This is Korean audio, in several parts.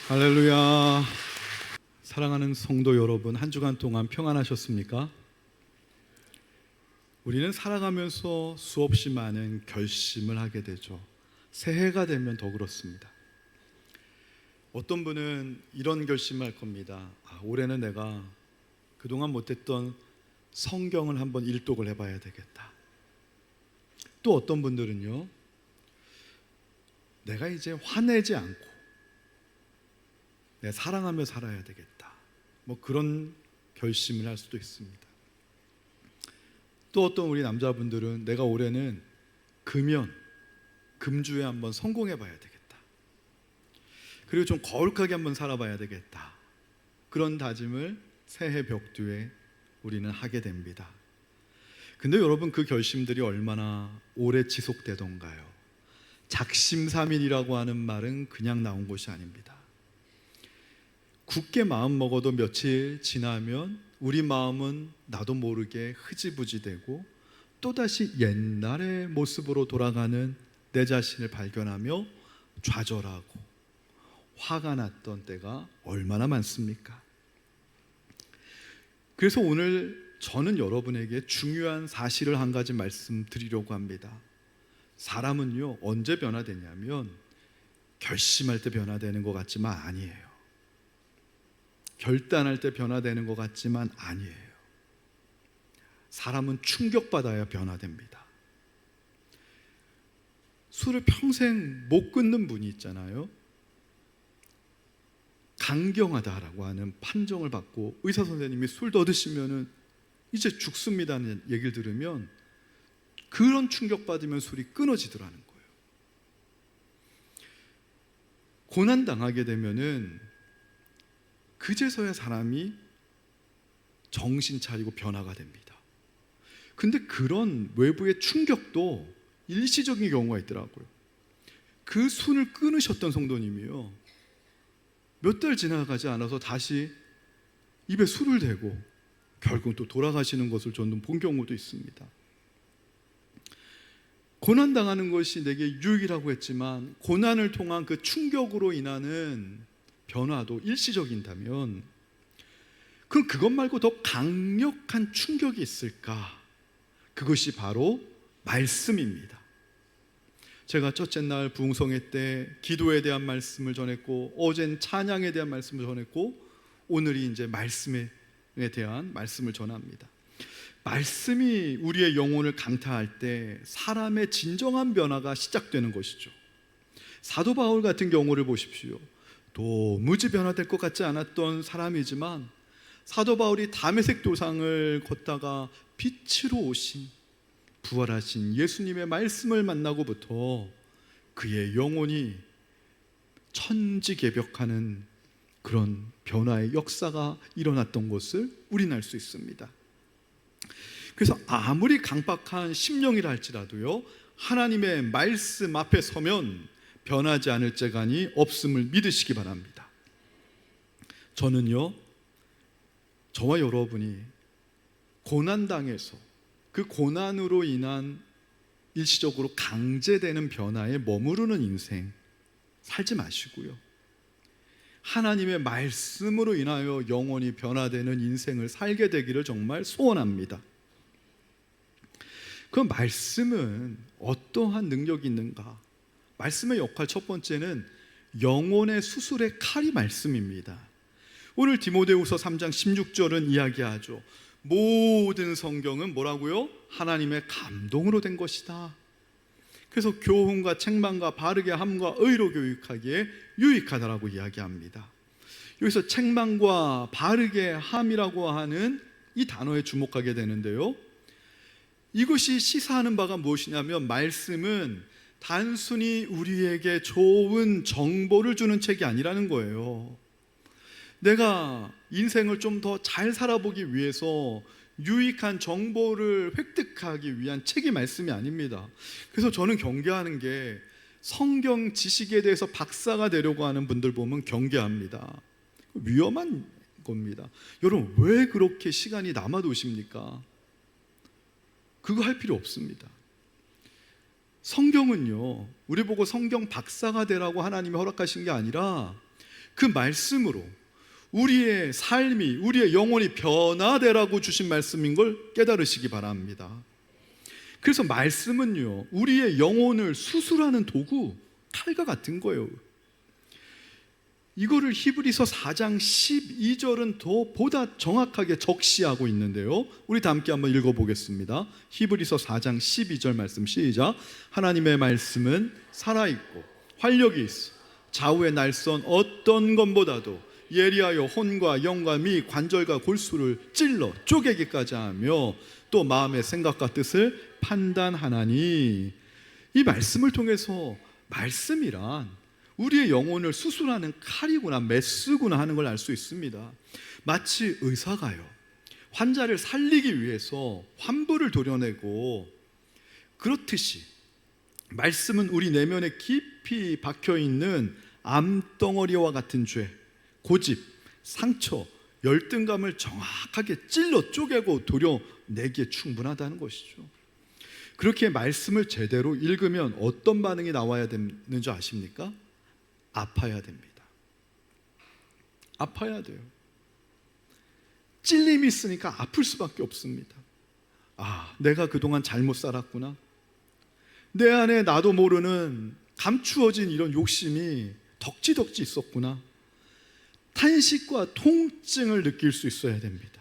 할렐루야. 사랑하는 성도 여러분, 한 주간 동안 평안하셨습니까? 우리는 살아가면서 수없이 많은 결심을 하게 되죠. 새해가 되면 더 그렇습니다. 어떤 분은 이런 결심을 할 겁니다. 올해는 내가 그동안 못했던 성경을 한번 일독을 해봐야 되겠다. 또 어떤 분들은요, 내가 이제 화내지 않고 내 사랑하며 살아야 되겠다. 그런 결심을 할 수도 있습니다. 또 어떤 우리 남자분들은 내가 올해는 금주에 한번 성공해 봐야 되겠다. 그리고 좀 거룩하게 한번 살아봐야 되겠다. 그런 다짐을 새해 벽두에 우리는 하게 됩니다. 근데 여러분, 그 결심들이 얼마나 오래 지속되던가요? 작심삼일이라고 하는 말은 그냥 나온 것이 아닙니다. 굳게 마음 먹어도 며칠 지나면 우리 마음은 나도 모르게 흐지부지 되고 또다시 옛날의 모습으로 돌아가는 내 자신을 발견하며 좌절하고 화가 났던 때가 얼마나 많습니까? 그래서 오늘 저는 여러분에게 중요한 사실을 한 가지 말씀드리려고 합니다. 사람은요, 언제 변화되냐면 결심할 때 변화되는 것 같지만 아니에요. 결단할 때 변화되는 것 같지만 아니에요. 사람은 충격받아야 변화됩니다. 술을 평생 못 끊는 분이 있잖아요. 강경하다라고 하는 판정을 받고 의사 선생님이 술 더 드시면은 이제 죽습니다는 얘기를 들으면 그런 충격받으면 술이 끊어지더라는 거예요. 고난당하게 되면은 그제서야 사람이 정신 차리고 변화가 됩니다. 근데 그런 외부의 충격도 일시적인 경우가 있더라고요. 그 술을 끊으셨던 성도님이요, 몇 달 지나가지 않아서 다시 입에 술을 대고 결국 또 돌아가시는 것을 저는 본 경우도 있습니다. 고난당하는 것이 내게 유익이라고 했지만 고난을 통한 그 충격으로 인하는 변화도 일시적인다면 그럼 그것 말고 더 강력한 충격이 있을까? 그것이 바로 말씀입니다. 제가 첫째 날 부흥성회 때 기도에 대한 말씀을 전했고, 어젠 찬양에 대한 말씀을 전했고, 오늘이 이제 말씀에 대한 말씀을 전합니다. 말씀이 우리의 영혼을 강타할 때 사람의 진정한 변화가 시작되는 것이죠. 사도 바울 같은 경우를 보십시오. 도무지 변화될 것 같지 않았던 사람이지만 사도 바울이 다메섹 도상을 걷다가 빛으로 오신 부활하신 예수님의 말씀을 만나고부터 그의 영혼이 천지개벽하는 그런 변화의 역사가 일어났던 것을 우리는 알 수 있습니다. 그래서 아무리 강박한 심령이라 할지라도요, 하나님의 말씀 앞에 서면 변하지 않을 재간이 없음을 믿으시기 바랍니다. 저는요, 저와 여러분이 고난당해서 그 고난으로 인한 일시적으로 강제되는 변화에 머무르는 인생 살지 마시고요, 하나님의 말씀으로 인하여 영원히 변화되는 인생을 살게 되기를 정말 소원합니다. 그 말씀은 어떠한 능력이 있는가? 말씀의 역할 첫 번째는 영혼의 수술의 칼이 말씀입니다. 오늘 디모데후서 3장 16절은 이야기하죠. 모든 성경은 뭐라고요? 하나님의 감동으로 된 것이다. 그래서 교훈과 책망과 바르게 함과 의로 교육하기에 유익하다라고 이야기합니다. 여기서 책망과 바르게 함이라고 하는 이 단어에 주목하게 되는데요, 이것이 시사하는 바가 무엇이냐면 말씀은 단순히 우리에게 좋은 정보를 주는 책이 아니라는 거예요. 내가 인생을 좀 더 잘 살아보기 위해서 유익한 정보를 획득하기 위한 책이 말씀이 아닙니다. 그래서 저는 경계하는 게 성경 지식에 대해서 박사가 되려고 하는 분들 보면 경계합니다. 위험한 겁니다. 여러분, 왜 그렇게 시간이 남아도십니까? 그거 할 필요 없습니다. 성경은요, 우리 보고 성경 박사가 되라고 하나님이 허락하신 게 아니라 그 말씀으로 우리의 삶이, 우리의 영혼이 변화되라고 주신 말씀인 걸 깨달으시기 바랍니다. 그래서 말씀은요, 우리의 영혼을 수술하는 도구, 칼과 같은 거예요. 이거를 히브리서 4장 12절은 더 보다 정확하게 적시하고 있는데요, 우리 다 함께 한번 읽어보겠습니다. 히브리서 4장 12절 말씀 시작. 하나님의 말씀은 살아있고 활력이 있어 좌우의 날선 어떤 것보다도 예리하여 혼과 영과 미 관절과 골수를 찔러 쪼개기까지 하며 또 마음의 생각과 뜻을 판단하나니. 이 말씀을 통해서 말씀이란 우리의 영혼을 수술하는 칼이구나, 메스구나 하는 걸 알 수 있습니다. 마치 의사가요, 환자를 살리기 위해서 환부를 도려내고 그렇듯이 말씀은 우리 내면에 깊이 박혀있는 암덩어리와 같은 죄, 고집, 상처, 열등감을 정확하게 찔러 쪼개고 도려내기에 충분하다는 것이죠. 그렇게 말씀을 제대로 읽으면 어떤 반응이 나와야 되는 줄 아십니까? 아파야 됩니다. 아파야 돼요. 찔림이 있으니까 아플 수밖에 없습니다. 아, 내가 그동안 잘못 살았구나. 내 안에 나도 모르는 감추어진 이런 욕심이 덕지덕지 있었구나. 탄식과 통증을 느낄 수 있어야 됩니다.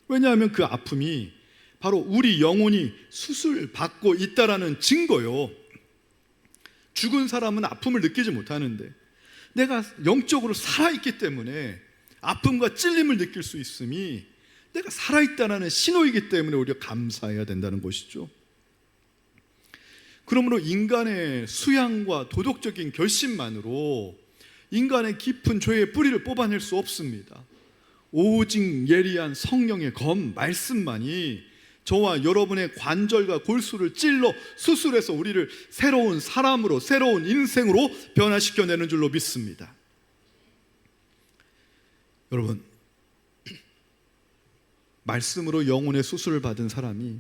왜냐하면 그 아픔이 바로 우리 영혼이 수술받고 있다라는 증거요. 죽은 사람은 아픔을 느끼지 못하는데 내가 영적으로 살아있기 때문에 아픔과 찔림을 느낄 수 있음이 내가 살아있다는 신호이기 때문에 오히려 감사해야 된다는 것이죠. 그러므로 인간의 수양과 도덕적인 결심만으로 인간의 깊은 죄의 뿌리를 뽑아낼 수 없습니다. 오직 예리한 성령의 검, 말씀만이 저와 여러분의 관절과 골수를 찔러 수술해서 우리를 새로운 사람으로, 새로운 인생으로 변화시켜내는 줄로 믿습니다. 여러분, 말씀으로 영혼의 수술을 받은 사람이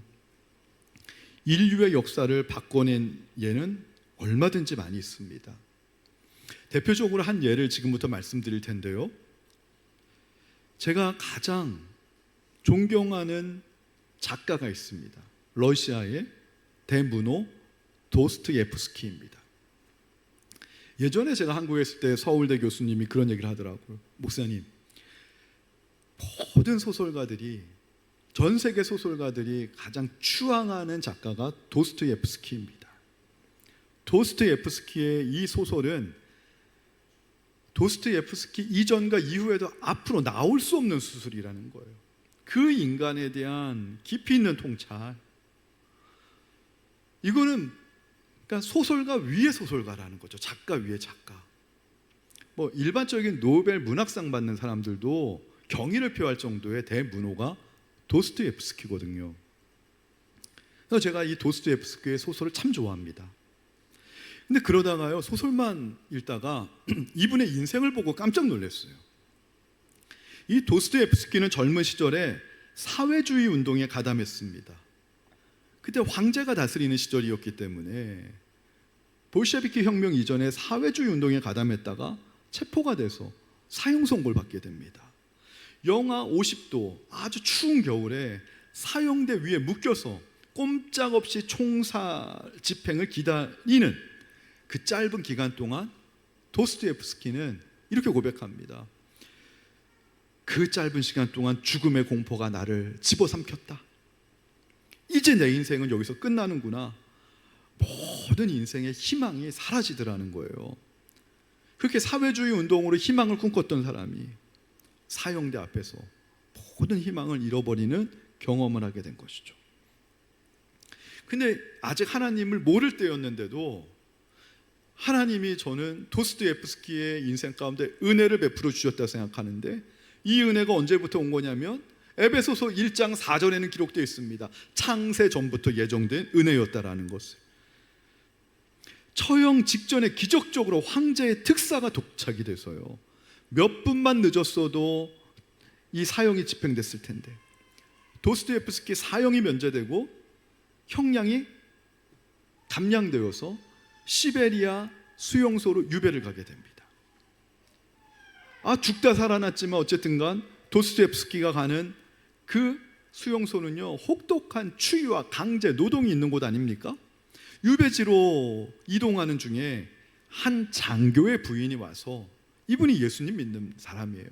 인류의 역사를 바꿔낸 예는 얼마든지 많이 있습니다. 대표적으로 한 예를 지금부터 말씀드릴 텐데요, 제가 가장 존경하는 작가가 있습니다. 러시아의 대문호 도스토옙스키입니다. 예전에 제가 한국에 있을 때 서울대 교수님이 그런 얘기를 하더라고요. 목사님, 모든 소설가들이, 전 세계 소설가들이 가장 추앙하는 작가가 도스토옙스키입니다. 도스토옙스키의 이 소설은 도스토옙스키 이전과 이후에도 앞으로 나올 수 없는 수술이라는 거예요. 그 인간에 대한 깊이 있는 통찰, 이거는 그러니까 소설가 위의 소설가라는 거죠. 작가 위의 작가. 뭐 일반적인 노벨 문학상 받는 사람들도 경의를 표할 정도의 대문호가 도스토옙스키거든요. 그래서 제가 이 도스토옙스키의 소설을 참 좋아합니다. 근데 그러다가요, 소설만 읽다가 이분의 인생을 보고 깜짝 놀랐어요. 이 도스토옙스키는 젊은 시절에 사회주의 운동에 가담했습니다. 그때 황제가 다스리는 시절이었기 때문에 볼셰비키 혁명 이전에 사회주의 운동에 가담했다가 체포가 돼서 사형 선고를 받게 됩니다. 영하 50도 아주 추운 겨울에 사형대 위에 묶여서 꼼짝없이 총살 집행을 기다리는 그 짧은 기간 동안 도스토옙스키는 이렇게 고백합니다. 그 짧은 시간 동안 죽음의 공포가 나를 집어삼켰다. 이제 내 인생은 여기서 끝나는구나. 모든 인생의 희망이 사라지더라는 거예요. 그렇게 사회주의 운동으로 희망을 꿈꿨던 사람이 사형대 앞에서 모든 희망을 잃어버리는 경험을 하게 된 것이죠. 근데 아직 하나님을 모를 때였는데도 하나님이 저는 도스토옙스키의 인생 가운데 은혜를 베풀어 주셨다고 생각하는데, 이 은혜가 언제부터 온 거냐면 에베소서 1장 4절에는 기록되어 있습니다. 창세 전부터 예정된 은혜였다라는 것을. 처형 직전에 기적적으로 황제의 특사가 도착이 돼서요, 몇 분만 늦었어도 이 사형이 집행됐을 텐데 도스토옙스키 사형이 면제되고 형량이 감량되어서 시베리아 수용소로 유배를 가게 됩니다. 죽다 살아났지만 어쨌든간 도스토옙스키가 가는 그 수용소는요, 혹독한 추위와 강제 노동이 있는 곳 아닙니까? 유배지로 이동하는 중에 한 장교의 부인이 와서, 이분이 예수님 믿는 사람이에요.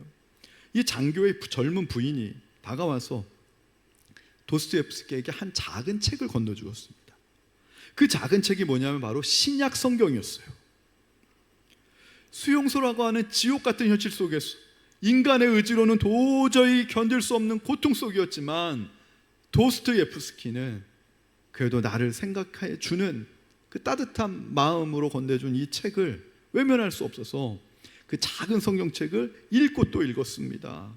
이 장교의 젊은 부인이 다가와서 도스토옙스키에게 한 작은 책을 건네주었습니다. 그 작은 책이 뭐냐면 바로 신약 성경이었어요. 수용소라고 하는 지옥 같은 현실 속에서 인간의 의지로는 도저히 견딜 수 없는 고통 속이었지만, 도스토옙스키는 그래도 나를 생각해 주는 그 따뜻한 마음으로 건네준 이 책을 외면할 수 없어서 그 작은 성경책을 읽고 또 읽었습니다.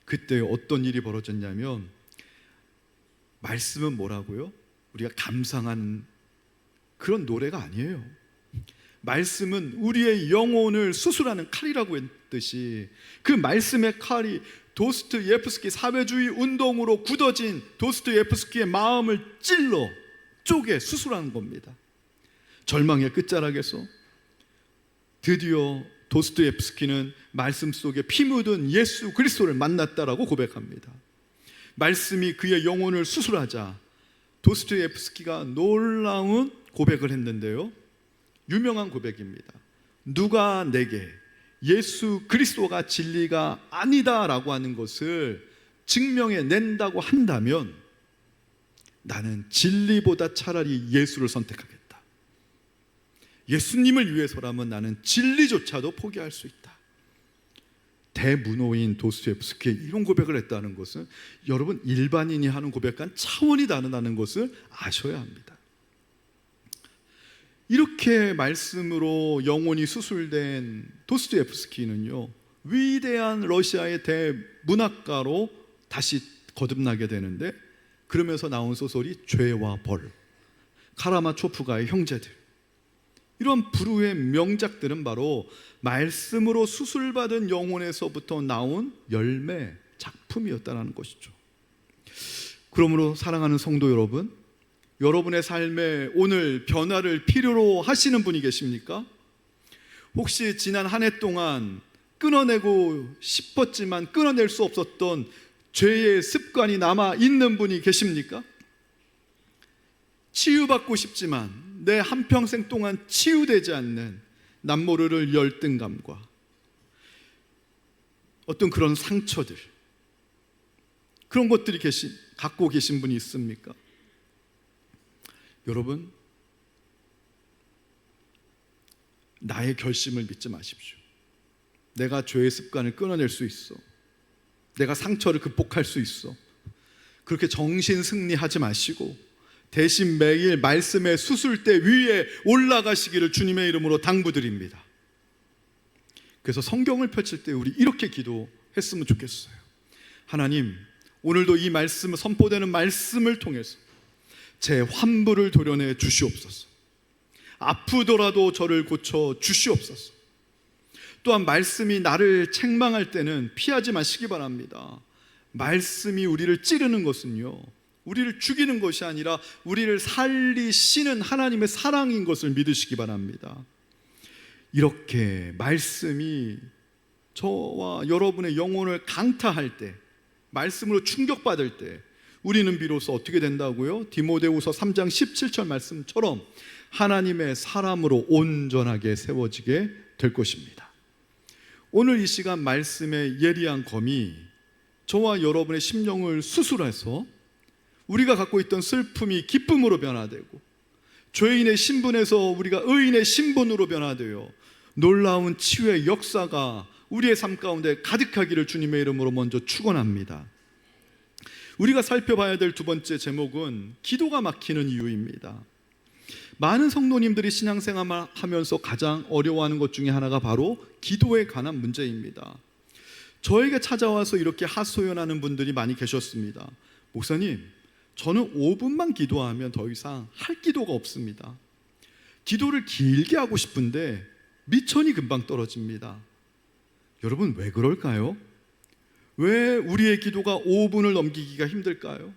그때 어떤 일이 벌어졌냐면, 말씀은 뭐라고요? 우리가 감상한 그런 노래가 아니에요. 말씀은 우리의 영혼을 수술하는 칼이라고 했듯이, 그 말씀의 칼이 도스토옙스키 사회주의 운동으로 굳어진 도스토옙스키의 마음을 찔러 쪼개 수술하는 겁니다. 절망의 끝자락에서 드디어 도스토옙스키는 말씀 속에 피 묻은 예수 그리스도를 만났다라고 고백합니다. 말씀이 그의 영혼을 수술하자 도스토옙스키가 놀라운 고백을 했는데요, 유명한 고백입니다. 누가 내게 예수 그리스도가 진리가 아니다라고 하는 것을 증명해 낸다고 한다면 나는 진리보다 차라리 예수를 선택하겠다. 예수님을 위해서라면 나는 진리조차도 포기할 수 있다. 대문호인 도스토옙스키의 이런 고백을 했다는 것은 여러분, 일반인이 하는 고백과는 차원이 다르다는 것을 아셔야 합니다. 이렇게 말씀으로 영혼이 수술된 도스토옙스키는요, 위대한 러시아의 대문학가로 다시 거듭나게 되는데, 그러면서 나온 소설이 죄와 벌, 카라마초프가의 형제들, 이런 불후의 명작들은 바로 말씀으로 수술받은 영혼에서부터 나온 열매 작품이었다는 것이죠. 그러므로 사랑하는 성도 여러분, 여러분의 삶에 오늘 변화를 필요로 하시는 분이 계십니까? 혹시 지난 한 해 동안 끊어내고 싶었지만 끊어낼 수 없었던 죄의 습관이 남아 있는 분이 계십니까? 치유받고 싶지만 내 한평생 동안 치유되지 않는 남모르를 열등감과 어떤 그런 상처들, 그런 것들이 갖고 계신 분이 있습니까? 여러분, 나의 결심을 믿지 마십시오. 내가 죄의 습관을 끊어낼 수 있어, 내가 상처를 극복할 수 있어, 그렇게 정신 승리하지 마시고 대신 매일 말씀의 수술대 위에 올라가시기를 주님의 이름으로 당부드립니다. 그래서 성경을 펼칠 때 우리 이렇게 기도했으면 좋겠어요. 하나님, 오늘도 이 말씀, 선포되는 말씀을 통해서 제 환부를 도려내 주시옵소서. 아프더라도 저를 고쳐 주시옵소서. 또한 말씀이 나를 책망할 때는 피하지 마시기 바랍니다. 말씀이 우리를 찌르는 것은요, 우리를 죽이는 것이 아니라 우리를 살리시는 하나님의 사랑인 것을 믿으시기 바랍니다. 이렇게 말씀이 저와 여러분의 영혼을 강타할 때, 말씀으로 충격받을 때 우리는 비로소 어떻게 된다고요? 디모데후서 3장 17절 말씀처럼 하나님의 사람으로 온전하게 세워지게 될 것입니다. 오늘 이 시간 말씀의 예리한 검이 저와 여러분의 심령을 수술해서 우리가 갖고 있던 슬픔이 기쁨으로 변화되고, 죄인의 신분에서 우리가 의인의 신분으로 변화되어 놀라운 치유의 역사가 우리의 삶 가운데 가득하기를 주님의 이름으로 먼저 축원합니다. 우리가 살펴봐야 될 두 번째 제목은 기도가 막히는 이유입니다. 많은 성도님들이 신앙생활을 하면서 가장 어려워하는 것 중에 하나가 바로 기도에 관한 문제입니다. 저에게 찾아와서 이렇게 하소연하는 분들이 많이 계셨습니다. 목사님, 저는 5분만 기도하면 더 이상 할 기도가 없습니다. 기도를 길게 하고 싶은데 미천이 금방 떨어집니다. 여러분, 왜 그럴까요? 왜 우리의 기도가 5분을 넘기기가 힘들까요?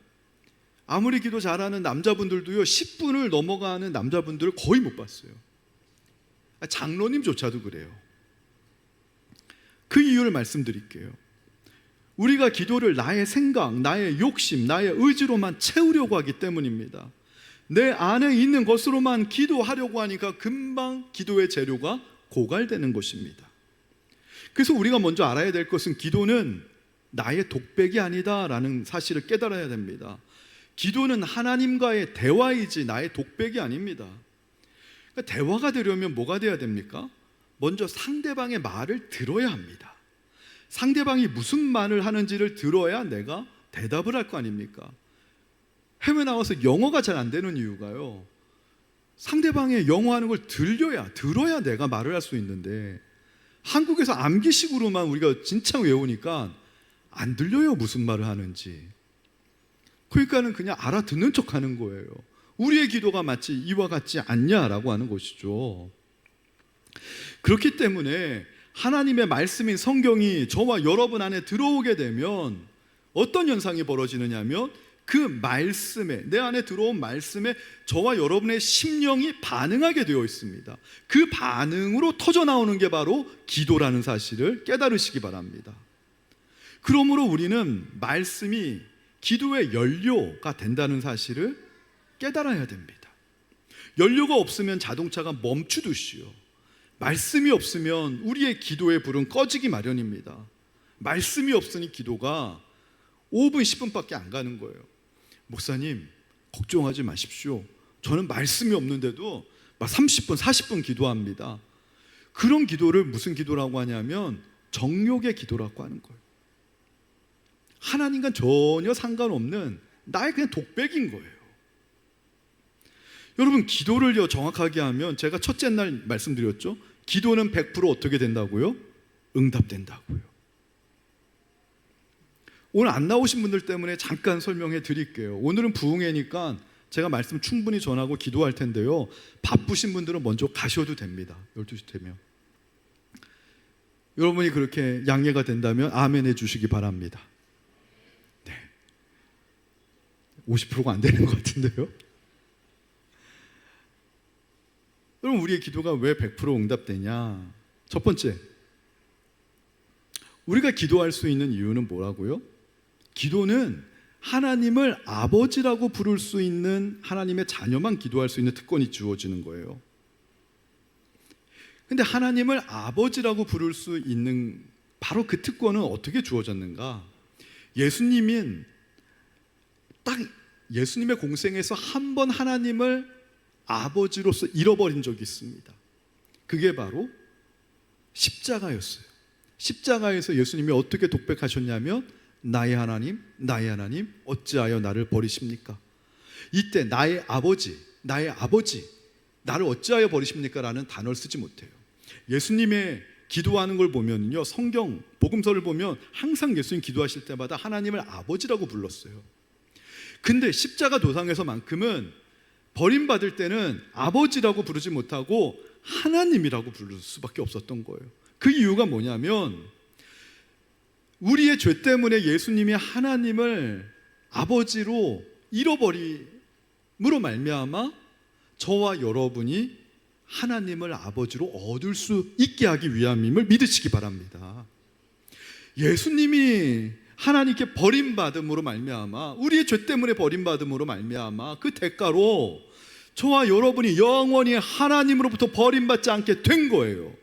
아무리 기도 잘하는 남자분들도요, 10분을 넘어가는 남자분들을 거의 못 봤어요. 장로님조차도 그래요. 그 이유를 말씀드릴게요. 우리가 기도를 나의 생각, 나의 욕심, 나의 의지로만 채우려고 하기 때문입니다. 내 안에 있는 것으로만 기도하려고 하니까 금방 기도의 재료가 고갈되는 것입니다. 그래서 우리가 먼저 알아야 될 것은 기도는 나의 독백이 아니다라는 사실을 깨달아야 됩니다. 기도는 하나님과의 대화이지 나의 독백이 아닙니다. 그러니까 대화가 되려면 뭐가 돼야 됩니까? 먼저 상대방의 말을 들어야 합니다. 상대방이 무슨 말을 하는지를 들어야 내가 대답을 할 거 아닙니까? 해외 나와서 영어가 잘 안 되는 이유가요, 상대방의 영어 하는 걸 들어야 내가 말을 할 수 있는데, 한국에서 암기식으로만 우리가 진짜 외우니까 안 들려요, 무슨 말을 하는지. 그러니까는 그냥 알아듣는 척 하는 거예요. 우리의 기도가 마치 이와 같지 않냐라고 하는 것이죠. 그렇기 때문에 하나님의 말씀인 성경이 저와 여러분 안에 들어오게 되면 어떤 현상이 벌어지느냐 하면, 그 말씀에, 내 안에 들어온 말씀에 저와 여러분의 심령이 반응하게 되어 있습니다. 그 반응으로 터져나오는 게 바로 기도라는 사실을 깨달으시기 바랍니다. 그러므로 우리는 말씀이 기도의 연료가 된다는 사실을 깨달아야 됩니다. 연료가 없으면 자동차가 멈추듯이요, 말씀이 없으면 우리의 기도의 불은 꺼지기 마련입니다. 말씀이 없으니 기도가 5분, 10분밖에 안 가는 거예요. 목사님, 걱정하지 마십시오. 저는 말씀이 없는데도 막 30분, 40분 기도합니다. 그런 기도를 무슨 기도라고 하냐면 정욕의 기도라고 하는 거예요. 하나님과 전혀 상관없는 나의 그냥 독백인 거예요. 여러분, 기도를요 정확하게 하면, 제가 첫째 날 말씀드렸죠, 기도는 100% 어떻게 된다고요? 응답된다고요. 오늘 안 나오신 분들 때문에 잠깐 설명해 드릴게요. 오늘은 부흥회니까 제가 말씀 충분히 전하고 기도할 텐데요, 바쁘신 분들은 먼저 가셔도 됩니다. 12시 되면. 여러분이 그렇게 양해가 된다면 아멘 해주시기 바랍니다. 네. 50%가 안 되는 것 같은데요. 여러분, 우리의 기도가 왜 100% 응답되냐? 첫 번째, 우리가 기도할 수 있는 이유는 뭐라고요? 기도는 하나님을 아버지라고 부를 수 있는, 하나님의 자녀만 기도할 수 있는 특권이 주어지는 거예요. 근데 하나님을 아버지라고 부를 수 있는 바로 그 특권은 어떻게 주어졌는가? 예수님의 공생에서 한 번 하나님을 아버지로서 잃어버린 적이 있습니다. 그게 바로 십자가였어요. 십자가에서 예수님이 어떻게 독백하셨냐면, 나의 하나님, 나의 하나님, 어찌하여 나를 버리십니까? 이때 나의 아버지, 나를 어찌하여 버리십니까? 라는 단어를 쓰지 못해요. 예수님의 기도하는 걸 보면요, 성경 복음서를 보면 항상 예수님 기도하실 때마다 하나님을 아버지라고 불렀어요. 근데 십자가 도상에서만큼은 버림받을 때는 아버지라고 부르지 못하고 하나님이라고 부를 수밖에 없었던 거예요. 그 이유가 뭐냐면, 우리의 죄 때문에 예수님이 하나님을 아버지로 잃어버림으로 말미암아 저와 여러분이 하나님을 아버지로 얻을 수 있게 하기 위함임을 믿으시기 바랍니다. 예수님이 하나님께 버림받음으로 말미암아, 우리의 죄 때문에 버림받음으로 말미암아 그 대가로 저와 여러분이 영원히 하나님으로부터 버림받지 않게 된 거예요.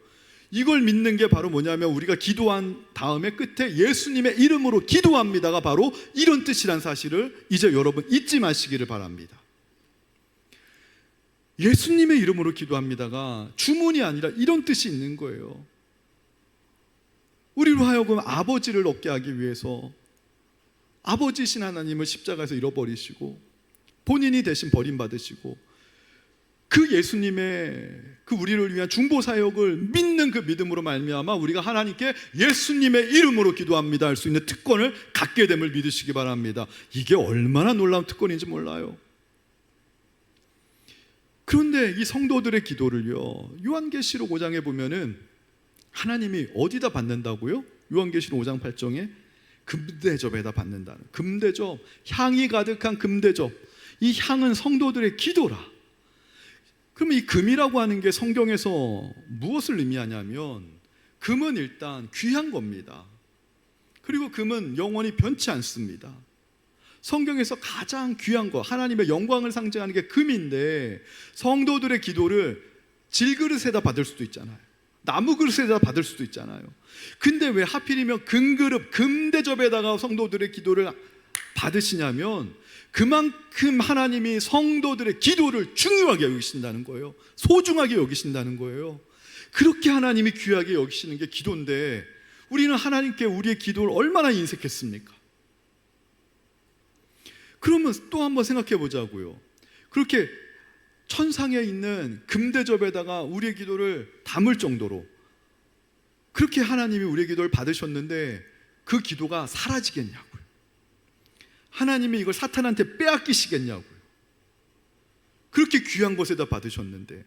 이걸 믿는 게 바로 뭐냐면, 우리가 기도한 다음에 끝에 예수님의 이름으로 기도합니다가 바로 이런 뜻이란 사실을 이제 여러분 잊지 마시기를 바랍니다. 예수님의 이름으로 기도합니다가 주문이 아니라 이런 뜻이 있는 거예요. 우리로 하여금 아버지를 얻게 하기 위해서 아버지신 하나님을 십자가에서 잃어버리시고 본인이 대신 버림받으시고, 그 예수님의 그 우리를 위한 중보 사역을 믿는 그 믿음으로 말미암아 우리가 하나님께 예수님의 이름으로 기도합니다 할 수 있는 특권을 갖게 됨을 믿으시기 바랍니다. 이게 얼마나 놀라운 특권인지 몰라요. 그런데 이 성도들의 기도를요, 요한계시록 5장에 보면은 하나님이 어디다 받는다고요? 요한계시록 5장 8절에 금대접에다 받는다는, 금대접, 향이 가득한 금대접. 이 향은 성도들의 기도라. 그럼 이 금이라고 하는 게 성경에서 무엇을 의미하냐면, 금은 일단 귀한 겁니다. 그리고 금은 영원히 변치 않습니다. 성경에서 가장 귀한 거, 하나님의 영광을 상징하는 게 금인데, 성도들의 기도를 질그릇에다 받을 수도 있잖아요. 나무 그릇에다 받을 수도 있잖아요. 근데 왜 하필이면 금그릇, 금대접에다가 성도들의 기도를 받으시냐면, 그만큼 하나님이 성도들의 기도를 중요하게 여기신다는 거예요. 소중하게 여기신다는 거예요. 그렇게 하나님이 귀하게 여기시는 게 기도인데, 우리는 하나님께 우리의 기도를 얼마나 인색했습니까? 그러면 또 한번 생각해 보자고요. 그렇게 천상에 있는 금대접에다가 우리의 기도를 담을 정도로 그렇게 하나님이 우리의 기도를 받으셨는데, 그 기도가 사라지겠냐고요. 하나님이 이걸 사탄한테 빼앗기시겠냐고요. 그렇게 귀한 곳에다 받으셨는데,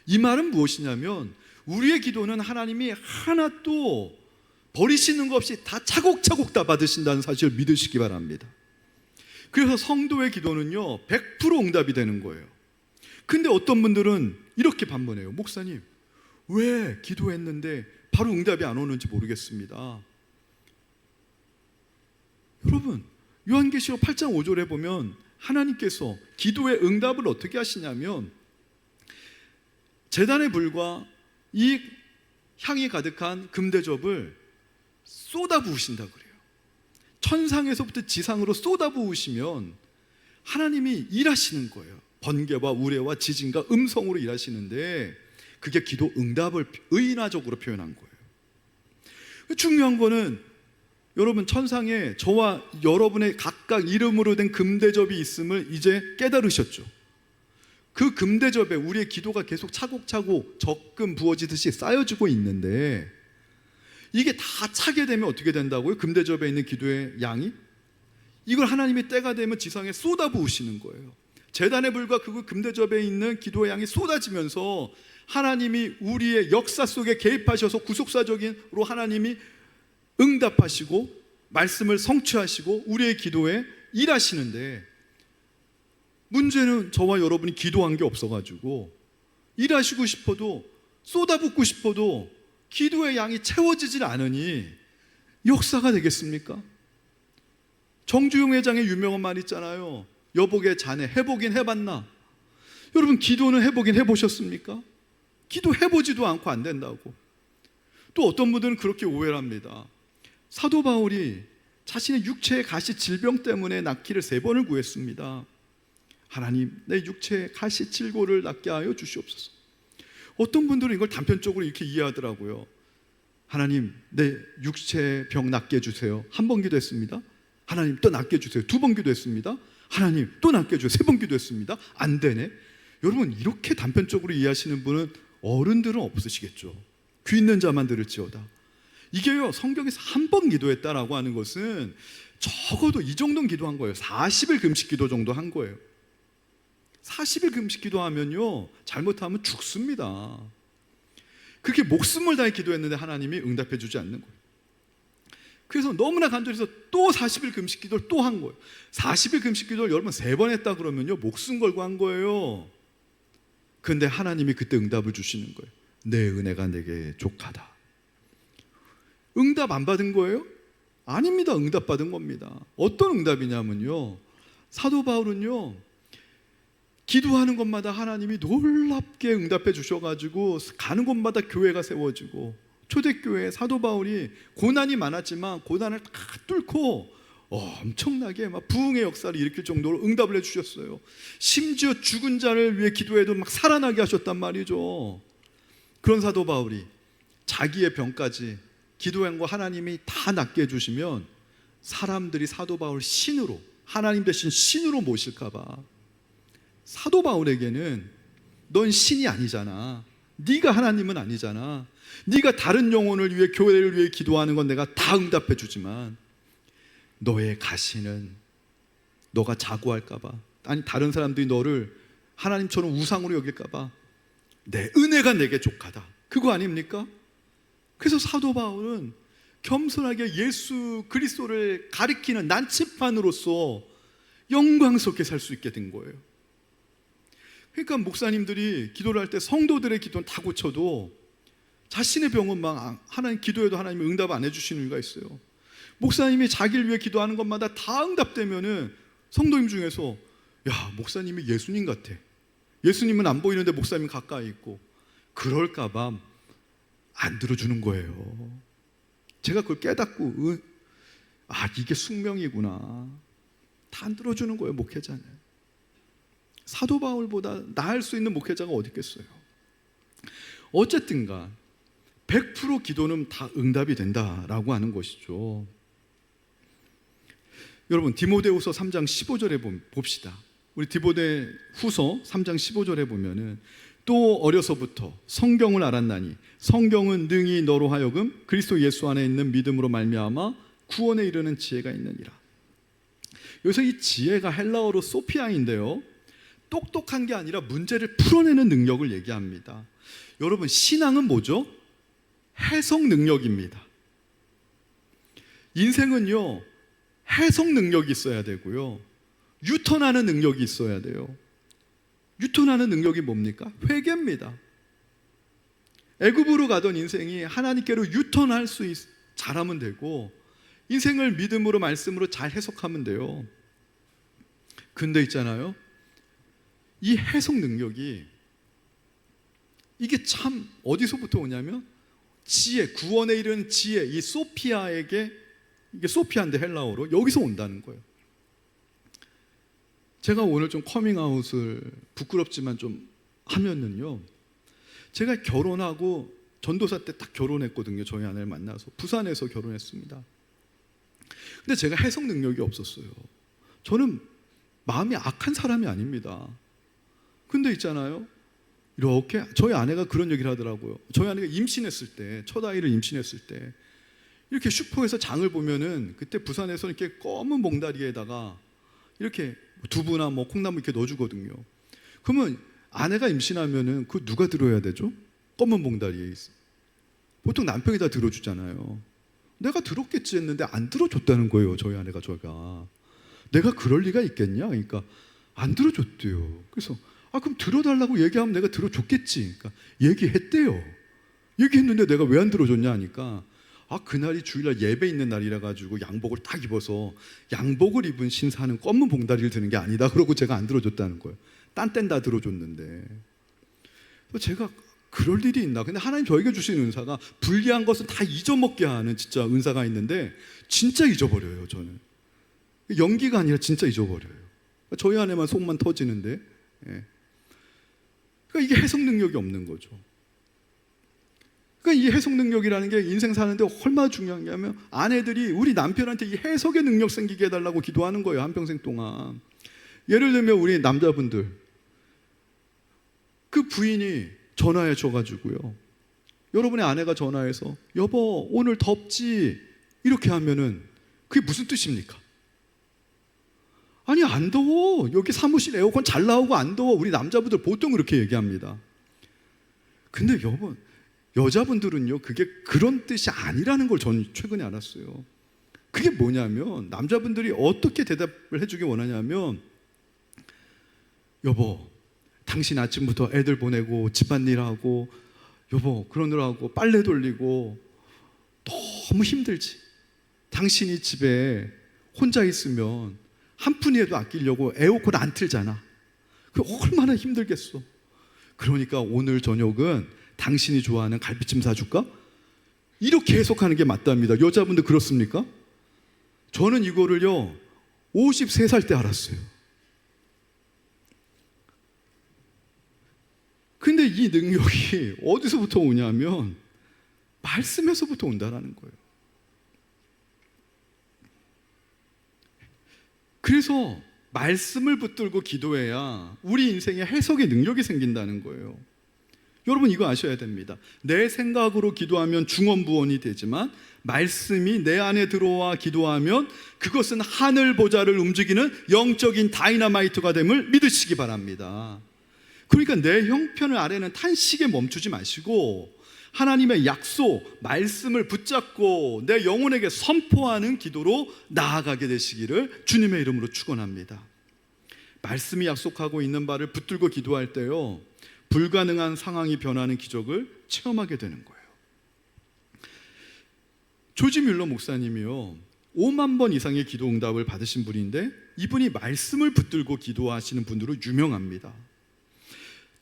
이 말은 무엇이냐면, 우리의 기도는 하나님이 하나도 버리시는 것 없이 다 차곡차곡 다 받으신다는 사실을 믿으시기 바랍니다. 그래서 성도의 기도는요 100% 응답이 되는 거예요. 근데 어떤 분들은 이렇게 반문해요. 목사님, 왜 기도했는데 바로 응답이 안 오는지 모르겠습니다. 여러분, 요한계시록 8장 5절에 보면 하나님께서 기도의 응답을 어떻게 하시냐면, 제단의 불과 이 향이 가득한 금대접을 쏟아부으신다 그래요. 천상에서부터 지상으로 쏟아부으시면 하나님이 일하시는 거예요. 번개와 우레와 지진과 음성으로 일하시는데, 그게 기도 응답을 의인화적으로 표현한 거예요. 중요한 거는 여러분, 천상에 저와 여러분의 각각 이름으로 된 금대접이 있음을 이제 깨달으셨죠. 그 금대접에 우리의 기도가 계속 차곡차곡 적금 부어지듯이 쌓여지고 있는데, 이게 다 차게 되면 어떻게 된다고요? 금대접에 있는 기도의 양이? 이걸 하나님이 때가 되면 지상에 쏟아부으시는 거예요. 제단의 불과 그 금대접에 있는 기도의 양이 쏟아지면서 하나님이 우리의 역사 속에 개입하셔서 구속사적으로 하나님이 응답하시고 말씀을 성취하시고 우리의 기도에 일하시는데, 문제는 저와 여러분이 기도한 게 없어가지고 일하시고 싶어도 쏟아붓고 싶어도 기도의 양이 채워지질 않으니 역사가 되겠습니까? 정주영 회장의 유명한 말 있잖아요. 여복의 자네 해보긴 해봤나? 여러분, 기도는 해보긴 해보셨습니까? 기도 해보지도 않고 안 된다고. 또 어떤 분들은 그렇게 오해를 합니다. 사도 바울이 자신의 육체의 가시 질병 때문에 낫기를 3번을 구했습니다. 하나님, 내 육체의 가시 질고를 낫게 하여 주시옵소서. 어떤 분들은 이걸 단편적으로 이렇게 이해하더라고요. 하나님, 내 육체의 병 낫게 해주세요. 1번 기도했습니다. 하나님, 또 낫게 해주세요. 2번 기도했습니다. 하나님, 또 낫게 해주세요. 3번 기도했습니다. 안 되네. 여러분, 이렇게 단편적으로 이해하시는 분은 어른들은 없으시겠죠. 귀 있는 자만 들을지어다. 이게요, 성경에서 1번 기도했다라고 하는 것은 적어도 이 정도는 기도한 거예요. 40일 금식 기도 정도 한 거예요. 40일 금식 기도하면요 잘못하면 죽습니다. 그렇게 목숨을 다해 기도했는데 하나님이 응답해 주지 않는 거예요. 그래서 너무나 간절해서 또 40일 금식 기도를 또 한 거예요. 40일 금식 기도를 여러분 3번 했다 그러면요 목숨 걸고 한 거예요. 그런데 하나님이 그때 응답을 주시는 거예요. 내 은혜가 내게 족하다. 응답 안 받은 거예요? 아닙니다. 응답 받은 겁니다. 어떤 응답이냐면요, 사도 바울은요 기도하는 곳마다 하나님이 놀랍게 응답해 주셔가지고 가는 곳마다 교회가 세워지고, 초대교회에 사도 바울이 고난이 많았지만 고난을 다 뚫고 엄청나게 막 부흥의 역사를 일으킬 정도로 응답을 해주셨어요. 심지어 죽은 자를 위해 기도해도 막 살아나게 하셨단 말이죠. 그런 사도 바울이 자기의 병까지 기도한 거 하나님이 다 낫게 해주시면 사람들이 사도 바울 신으로, 하나님 대신 신으로 모실까 봐. 사도 바울에게는 넌 신이 아니잖아, 네가 하나님은 아니잖아, 네가 다른 영혼을 위해, 교회를 위해 기도하는 건 내가 다 응답해 주지만 너의 가시는 너가 자고할까 봐, 아니 다른 사람들이 너를 하나님처럼 우상으로 여길까 봐 내 은혜가 내게 족하다, 그거 아닙니까? 그래서 사도 바울은 겸손하게 예수 그리스도를 가리키는 난치판으로서 영광스럽게 살 수 있게 된 거예요. 그러니까 목사님들이 기도를 할 때 성도들의 기도는 다 고쳐도 자신의 병은 막 하나님 기도해도 하나님이 응답 안 해주시는 이유가 있어요. 목사님이 자기를 위해 기도하는 것마다 다 응답되면은 성도님 중에서 야, 목사님이 예수님 같아. 예수님은 안 보이는데 목사님이 가까이 있고, 그럴까봐 안 들어주는 거예요. 제가 그걸 깨닫고 이게 숙명이구나. 다 안 들어주는 거예요, 목회자는. 사도 바울보다 나을 수 있는 목회자가 어디 있겠어요. 어쨌든가 100% 기도는 다 응답이 된다라고 하는 것이죠. 여러분, 디모데후서 3장 15절에 봅시다. 우리 디모데후서 3장 15절에 보면은 또 어려서부터 성경을 알았나니 성경은 능히 너로 하여금 그리스도 예수 안에 있는 믿음으로 말미암아 구원에 이르는 지혜가 있느니라. 여기서 이 지혜가 헬라어로 소피아인데요, 똑똑한 게 아니라 문제를 풀어내는 능력을 얘기합니다. 여러분, 신앙은 뭐죠? 해석 능력입니다. 인생은요, 해석 능력이 있어야 되고요, 유턴하는 능력이 있어야 돼요. 유턴하는 능력이 뭡니까? 회개입니다. 애굽으로 가던 인생이 하나님께로 유턴할 수 잘하면 되고, 인생을 믿음으로 말씀으로 잘 해석하면 돼요. 근데 있잖아요, 이 해석 능력이 이게 참 어디서부터 오냐면 지혜, 구원에 이르는 지혜, 이 소피아에게, 이게 소피아인데 헬라어로 여기서 온다는 거예요. 제가 오늘 좀 커밍아웃을 부끄럽지만 좀 하면은요, 제가 결혼하고 전도사 때 딱 결혼했거든요. 저희 아내를 만나서 부산에서 결혼했습니다. 근데 제가 해석 능력이 없었어요. 저는 마음이 악한 사람이 아닙니다. 근데 있잖아요, 이렇게 저희 아내가 그런 얘기를 하더라고요. 저희 아내가 임신했을 때, 첫 아이를 임신했을 때 이렇게 슈퍼에서 장을 보면은 그때 부산에서 이렇게 검은 봉다리에다가 이렇게 두부나 뭐 콩나물 이렇게 넣어주거든요. 그러면 아내가 임신하면은 그 누가 들어야 되죠? 검은 봉다리에 있어. 보통 남편이 다 들어주잖아요. 내가 들었겠지 했는데 안 들어줬다는 거예요. 저희 아내가. 저희가 내가 그럴 리가 있겠냐? 그러니까 안 들어줬대요. 그래서 그럼 들어달라고 얘기하면 내가 들어줬겠지. 그러니까 얘기했대요. 얘기했는데 내가 왜 안 들어줬냐 하니까 그날이 주일날 예배 있는 날이라 가지고 양복을 딱 입어서 양복을 입은 신사는 검은 봉다리를 드는 게 아니다. 그러고 제가 안 들어줬다는 거예요. 딴 땐 다 들어줬는데. 제가 그럴 일이 있나? 근데 하나님 저에게 주신 은사가 불리한 것은 다 잊어먹게 하는 진짜 은사가 있는데 진짜 잊어버려요. 저는 연기가 아니라 진짜 잊어버려요. 저희 안에만 속만 터지는데. 그러니까 이게 해석 능력이 없는 거죠. 그러니까 이 해석 능력이라는 게 인생 사는데 얼마나 중요한 게 하면 아내들이 우리 남편한테 이 해석의 능력 생기게 해달라고 기도하는 거예요. 한평생 동안. 예를 들면 우리 남자분들, 그 부인이 전화해 줘가지고요, 여러분의 아내가 전화해서 여보 오늘 덥지? 이렇게 하면은 그게 무슨 뜻입니까? 아니 안 더워. 여기 사무실 에어컨 잘 나오고 안 더워. 우리 남자분들 보통 그렇게 얘기합니다. 근데 여러분, 여자분들은요, 그게 그런 뜻이 아니라는 걸 저는 최근에 알았어요. 그게 뭐냐면 남자분들이 어떻게 대답을 해주기 원하냐면, 여보 당신 아침부터 애들 보내고 집안일하고 여보 그러느라고 빨래 돌리고 너무 힘들지? 당신이 집에 혼자 있으면 한 푼이라도 아끼려고 에어컨 안 틀잖아. 그 얼마나 힘들겠어. 그러니까 오늘 저녁은 당신이 좋아하는 갈비찜 사줄까? 이렇게 해석하는 게 맞답니다. 여자분들 그렇습니까? 저는 이거를요 53살 때 알았어요. 근데 이 능력이 어디서부터 오냐면 말씀에서부터 온다는 거예요. 그래서 말씀을 붙들고 기도해야 우리 인생에 해석의 능력이 생긴다는 거예요. 여러분 이거 아셔야 됩니다. 내 생각으로 기도하면 중언부언이 되지만 말씀이 내 안에 들어와 기도하면 그것은 하늘 보좌를 움직이는 영적인 다이너마이트가 됨을 믿으시기 바랍니다. 그러니까 내 형편을 아래는 탄식에 멈추지 마시고 하나님의 약속, 말씀을 붙잡고 내 영혼에게 선포하는 기도로 나아가게 되시기를 주님의 이름으로 축원합니다. 말씀이 약속하고 있는 바를 붙들고 기도할 때요 불가능한 상황이 변하는 기적을 체험하게 되는 거예요. 조지 뮬러 목사님이요, 5만 번 이상의 기도 응답을 받으신 분인데 이분이 말씀을 붙들고 기도하시는 분으로 유명합니다.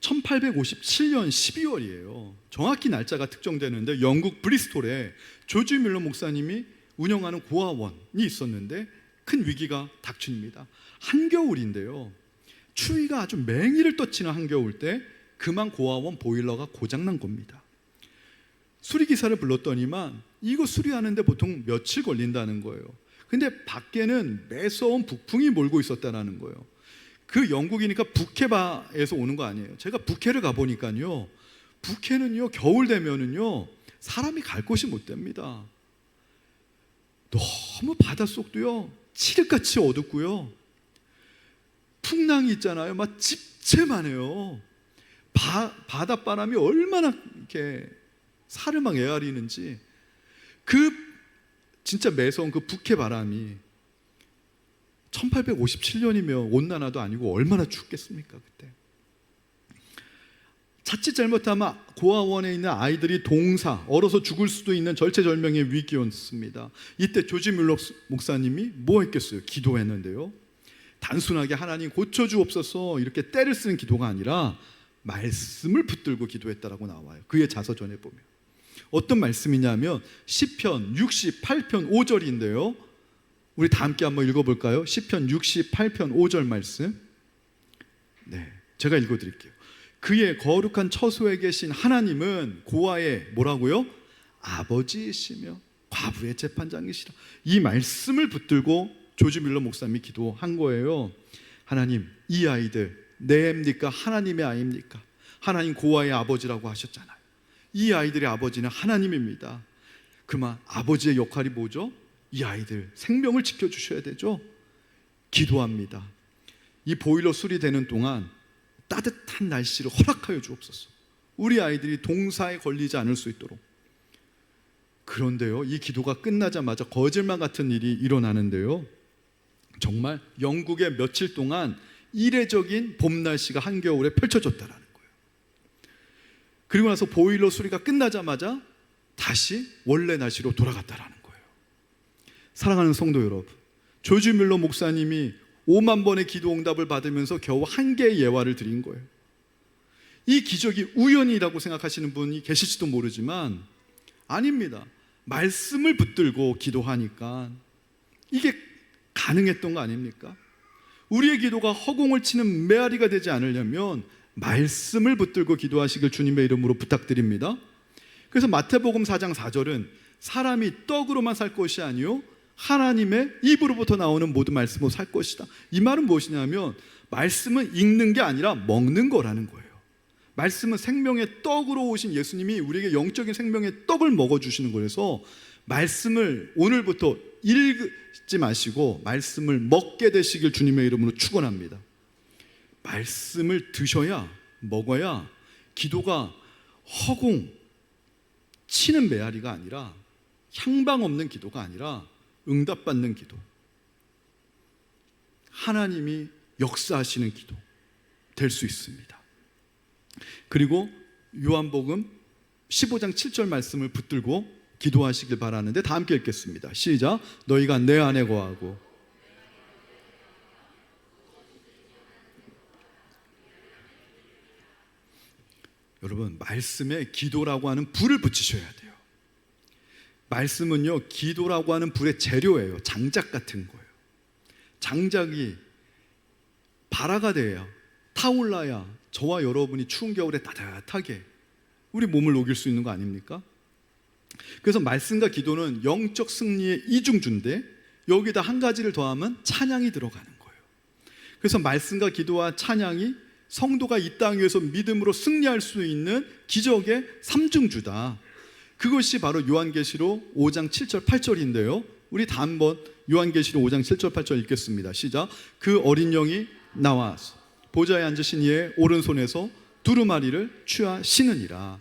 1857년 12월이에요. 정확히 날짜가 특정되는데 영국 브리스톨에 조지 뮬러 목사님이 운영하는 고아원이 있었는데 큰 위기가 닥칩니다. 한겨울인데요, 추위가 아주 맹위를 떨치는 한겨울 때 그만 고아원 보일러가 고장난 겁니다. 수리기사를 불렀더니만 이거 수리하는데 보통 며칠 걸린다는 거예요. 근데 밖에는 매서운 북풍이 몰고 있었다는 거예요. 그 영국이니까 북해바에서 오는 거 아니에요. 제가 북해를 가보니까요, 북해는요 겨울 되면은요 사람이 갈 곳이 못 됩니다. 너무 바닷속도요 칠흑같이 어둡고요, 풍랑이 있잖아요, 막 집채만해요. 바닷바람이 얼마나 이렇게 살을 막 에아리는지, 그 진짜 매서운 그 북해 바람이 1857년이면 온난화도 아니고 얼마나 춥겠습니까 그때. 자칫 잘못하면 고아원에 있는 아이들이 얼어서 죽을 수도 있는 절체절명의 위기였습니다. 이때 조지 뮬러 목사님이 뭐 했겠어요? 기도했는데요, 단순하게 하나님 고쳐주옵소서 이렇게 때를 쓰는 기도가 아니라 말씀을 붙들고 기도했다라고 나와요. 그의 자서전에 보면 어떤 말씀이냐면 시편 68편 5절인데요 우리 다 함께 한번 읽어볼까요? 시편 68편 5절 말씀. 네, 제가 읽어드릴게요. 그의 거룩한 처소에 계신 하나님은 고아의 뭐라고요? 아버지이시며 과부의 재판장이시라. 이 말씀을 붙들고 조지 뮬러 목사님이 기도한 거예요. 하나님, 이 아이들 내 애입니까? 하나님의 아이입니까? 하나님 고아의 아버지라고 하셨잖아요. 이 아이들의 아버지는 하나님입니다. 그만 아버지의 역할이 뭐죠? 이 아이들 생명을 지켜주셔야 되죠. 기도합니다. 이 보일러 수리되는 동안 따뜻한 날씨를 허락하여 주옵소서. 우리 아이들이 동사에 걸리지 않을 수 있도록. 그런데요, 이 기도가 끝나자마자 거짓말 같은 일이 일어나는데요, 정말 영국에 며칠 동안 이례적인 봄 날씨가 한겨울에 펼쳐졌다라는 거예요. 그리고 나서 보일러 수리가 끝나자마자 다시 원래 날씨로 돌아갔다라는 거예요. 사랑하는 성도 여러분, 조지 뮬러 목사님이 5만 번의 기도 응답을 받으면서 겨우 한 개의 예화를 드린 거예요. 이 기적이 우연이라고 생각하시는 분이 계실지도 모르지만 아닙니다. 말씀을 붙들고 기도하니까 이게 가능했던 거 아닙니까? 우리의 기도가 허공을 치는 메아리가 되지 않으려면 말씀을 붙들고 기도하시길 주님의 이름으로 부탁드립니다. 그래서 마태복음 4장 4절은 사람이 떡으로만 살 것이 아니요 하나님의 입으로부터 나오는 모든 말씀으로 살 것이다. 이 말은 무엇이냐면 말씀은 읽는 게 아니라 먹는 거라는 거예요. 말씀은 생명의 떡으로 오신 예수님이 우리에게 영적인 생명의 떡을 먹어주시는 거라서 말씀을 오늘부터 읽지 마시고 말씀을 먹게 되시길 주님의 이름으로 축원합니다. 말씀을 드셔야, 먹어야 기도가 허공 치는 메아리가 아니라, 향방 없는 기도가 아니라 응답받는 기도, 하나님이 역사하시는 기도 될 수 있습니다. 그리고 요한복음 15장 7절 말씀을 붙들고 기도하시길 바라는데 다 함께 읽겠습니다. 시작. 너희가 내 안에 거하고 여러분, 말씀에 기도라고 하는 불을 붙이셔야 돼요. 말씀은요, 기도라고 하는 불의 재료예요. 장작 같은 거예요. 장작이 발화가 돼야, 타올라야 저와 여러분이 추운 겨울에 따뜻하게 우리 몸을 녹일 수 있는 거 아닙니까? 그래서 말씀과 기도는 영적 승리의 이중주인데 여기다 한 가지를 더하면 찬양이 들어가는 거예요. 그래서 말씀과 기도와 찬양이 성도가 이 땅 위에서 믿음으로 승리할 수 있는 기적의 삼중주다. 그것이 바로 요한계시록 5장 7절 8절인데요 우리 다 한번 요한계시록 5장 7절 8절 읽겠습니다. 시작. 그 어린 영이 나와서 보좌에 앉으신 이의 오른손에서 두루마리를 취하시느니라.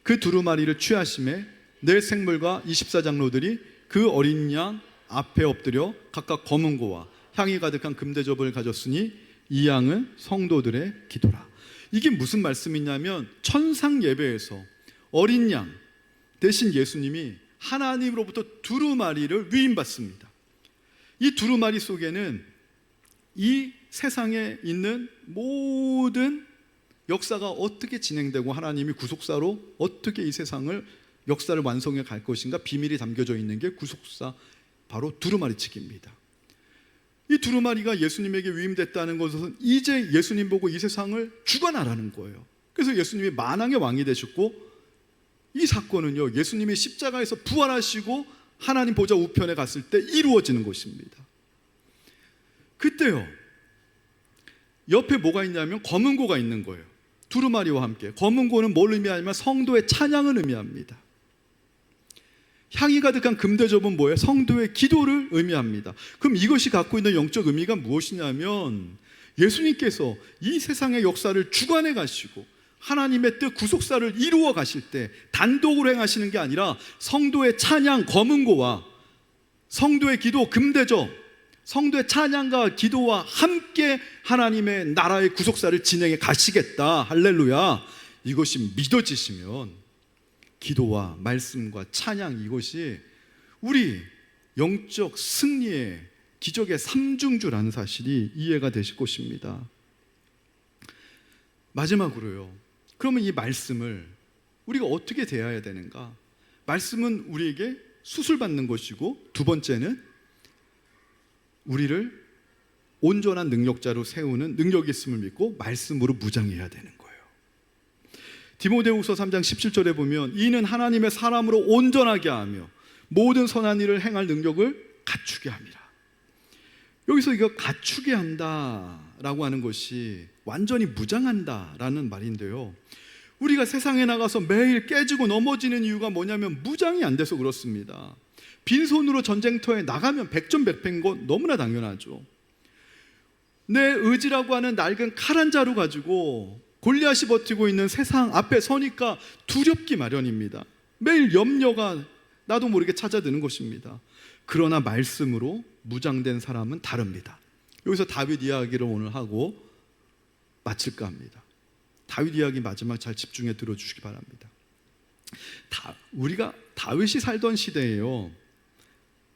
그 두루마리를 취하심에 내 생물과 24장로들이 그 어린 양 앞에 엎드려 각각 검은 고와 향이 가득한 금대접을 가졌으니 이 양은 성도들의 기도라. 이게 무슨 말씀이냐면 천상 예배에서 어린 양 대신 예수님이 하나님으로부터 두루마리를 위임받습니다. 이 두루마리 속에는 이 세상에 있는 모든 역사가 어떻게 진행되고 하나님이 구속사로 어떻게 이 세상을 역사를 완성해 갈 것인가 비밀이 담겨져 있는 게 구속사, 바로 두루마리치기입니다. 이 두루마리가 예수님에게 위임됐다는 것은 이제 예수님 보고 이 세상을 주관하라는 거예요. 그래서 예수님이 만왕의 왕이 되셨고, 이 사건은요, 예수님이 십자가에서 부활하시고 하나님 보좌 우편에 갔을 때 이루어지는 것입니다. 그때요, 옆에 뭐가 있냐면 검은 고가 있는 거예요. 두루마리와 함께. 검은 고는 뭘 의미하냐면 성도의 찬양을 의미합니다. 향이 가득한 금대접은 뭐예요? 성도의 기도를 의미합니다. 그럼 이것이 갖고 있는 영적 의미가 무엇이냐면, 예수님께서 이 세상의 역사를 주관해 가시고 하나님의 뜻 구속사를 이루어 가실 때 단독으로 행하시는 게 아니라 성도의 찬양 검은고와 성도의 기도 금대접, 성도의 찬양과 기도와 함께 하나님의 나라의 구속사를 진행해 가시겠다. 할렐루야. 이것이 믿어지시면 기도와 말씀과 찬양, 이것이 우리 영적 승리의 기적의 삼중주라는 사실이 이해가 되실 것입니다. 마지막으로요, 그러면 이 말씀을 우리가 어떻게 대해야 되는가? 말씀은 우리에게 수술받는 것이고, 두 번째는 우리를 온전한 능력자로 세우는 능력이 있음을 믿고 말씀으로 무장해야 되는 거예요. 디모데후서 3장 17절에 보면 이는 하나님의 사람으로 온전하게 하며 모든 선한 일을 행할 능력을 갖추게 합니다. 여기서 이거 갖추게 한다라고 하는 것이 완전히 무장한다라는 말인데요, 우리가 세상에 나가서 매일 깨지고 넘어지는 이유가 뭐냐면 무장이 안 돼서 그렇습니다. 빈손으로 전쟁터에 나가면 백전백패인 건 너무나 당연하죠. 내 의지라고 하는 낡은 칼 한 자루 가지고 골리앗이 버티고 있는 세상 앞에 서니까 두렵기 마련입니다. 매일 염려가 나도 모르게 찾아드는 것입니다. 그러나 말씀으로 무장된 사람은 다릅니다. 여기서 다윗 이야기를 오늘 하고 마칠까 합니다. 다윗 이야기 마지막 잘 집중해 들어주시기 바랍니다. 우리가 다윗이 살던 시대에요,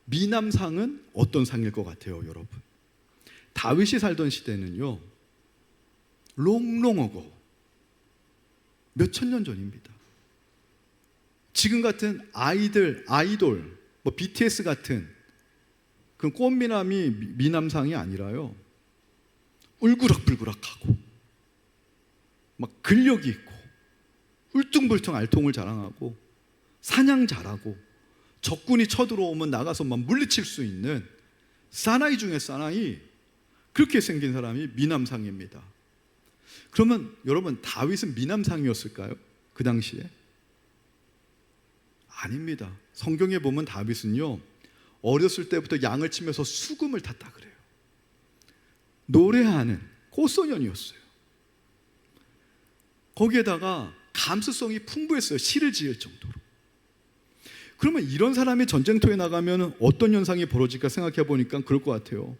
미남상은 어떤 상일 것 같아요, 여러분? 다윗이 살던 시대는요, 롱롱어고 몇천 년 전입니다. 지금 같은 아이돌, 뭐 BTS 같은 그 꽃미남이 미남상이 아니라요, 울그락불그락하고 막 근력이 있고 울퉁불퉁 알통을 자랑하고 사냥 잘하고 적군이 쳐들어오면 나가서 막 물리칠 수 있는 사나이 중에 사나이, 그렇게 생긴 사람이 미남상입니다. 그러면 여러분, 다윗은 미남상이었을까요? 그 당시에? 아닙니다. 성경에 보면 다윗은요, 어렸을 때부터 양을 치면서 수금을 탔다 그래요. 노래하는 꽃소년이었어요. 거기에다가 감수성이 풍부했어요. 시를 지을 정도로. 그러면 이런 사람이 전쟁터에 나가면 어떤 현상이 벌어질까 생각해 보니까 그럴 것 같아요.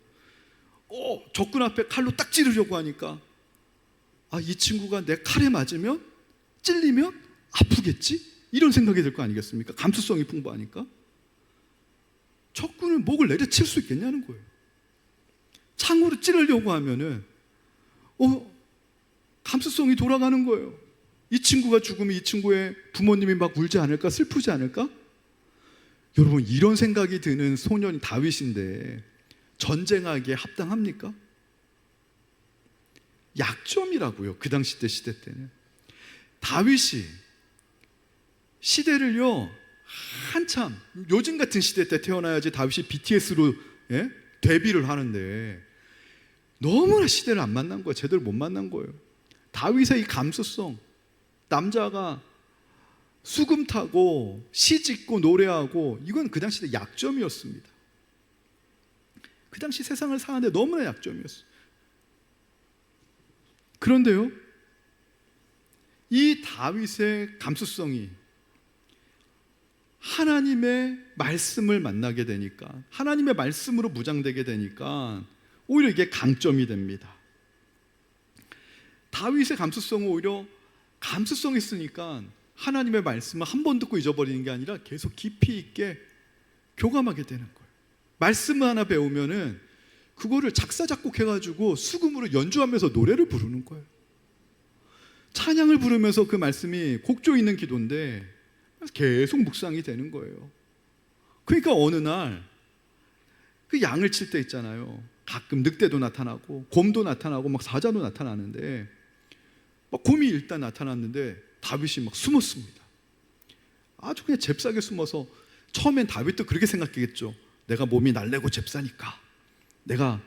적군 앞에 칼로 딱 찌르려고 하니까, 이 친구가 내 칼에 맞으면, 찔리면 아프겠지? 이런 생각이 들 거 아니겠습니까? 감수성이 풍부하니까. 적군을 목을 내려칠 수 있겠냐는 거예요. 창으로 찌르려고 하면은 감수성이 돌아가는 거예요. 이 친구가 죽으면 이 친구의 부모님이 막 울지 않을까? 슬프지 않을까? 여러분, 이런 생각이 드는 소년이 다윗인데 전쟁하기에 합당합니까? 약점이라고요. 그 당시 시대 때는. 다윗이 시대를요, 한참 요즘 같은 시대 때 태어나야지 다윗이 BTS로 데뷔를 하는데 너무나 시대를 안 만난 거예요. 제대로 못 만난 거예요. 다윗의 이 감수성, 남자가 수금 타고 시 짓고 노래하고, 이건 그 당시 약점이었습니다. 그 당시 세상을 사는데 너무나 약점이었어요. 그런데요, 이 다윗의 감수성이 하나님의 말씀을 만나게 되니까, 하나님의 말씀으로 무장되게 되니까 오히려 이게 강점이 됩니다. 다윗의 감수성은 오히려 감수성이 있으니까 하나님의 말씀을 한 번 듣고 잊어버리는 게 아니라 계속 깊이 있게 교감하게 되는 거예요. 말씀을 하나 배우면은 그거를 작사 작곡해가지고 수금으로 연주하면서 노래를 부르는 거예요. 찬양을 부르면서 그 말씀이 곡조 있는 기도인데 계속 묵상이 되는 거예요. 그러니까 어느 날 그 양을 칠 때 있잖아요. 가끔 늑대도 나타나고 곰도 나타나고 막 사자도 나타나는데 막 곰이 일단 나타났는데 다윗이 막 숨었습니다. 아주 그냥 잽싸게 숨어서 처음엔 다윗도 그렇게 생각했겠죠. 내가 몸이 날래고 잽싸니까 내가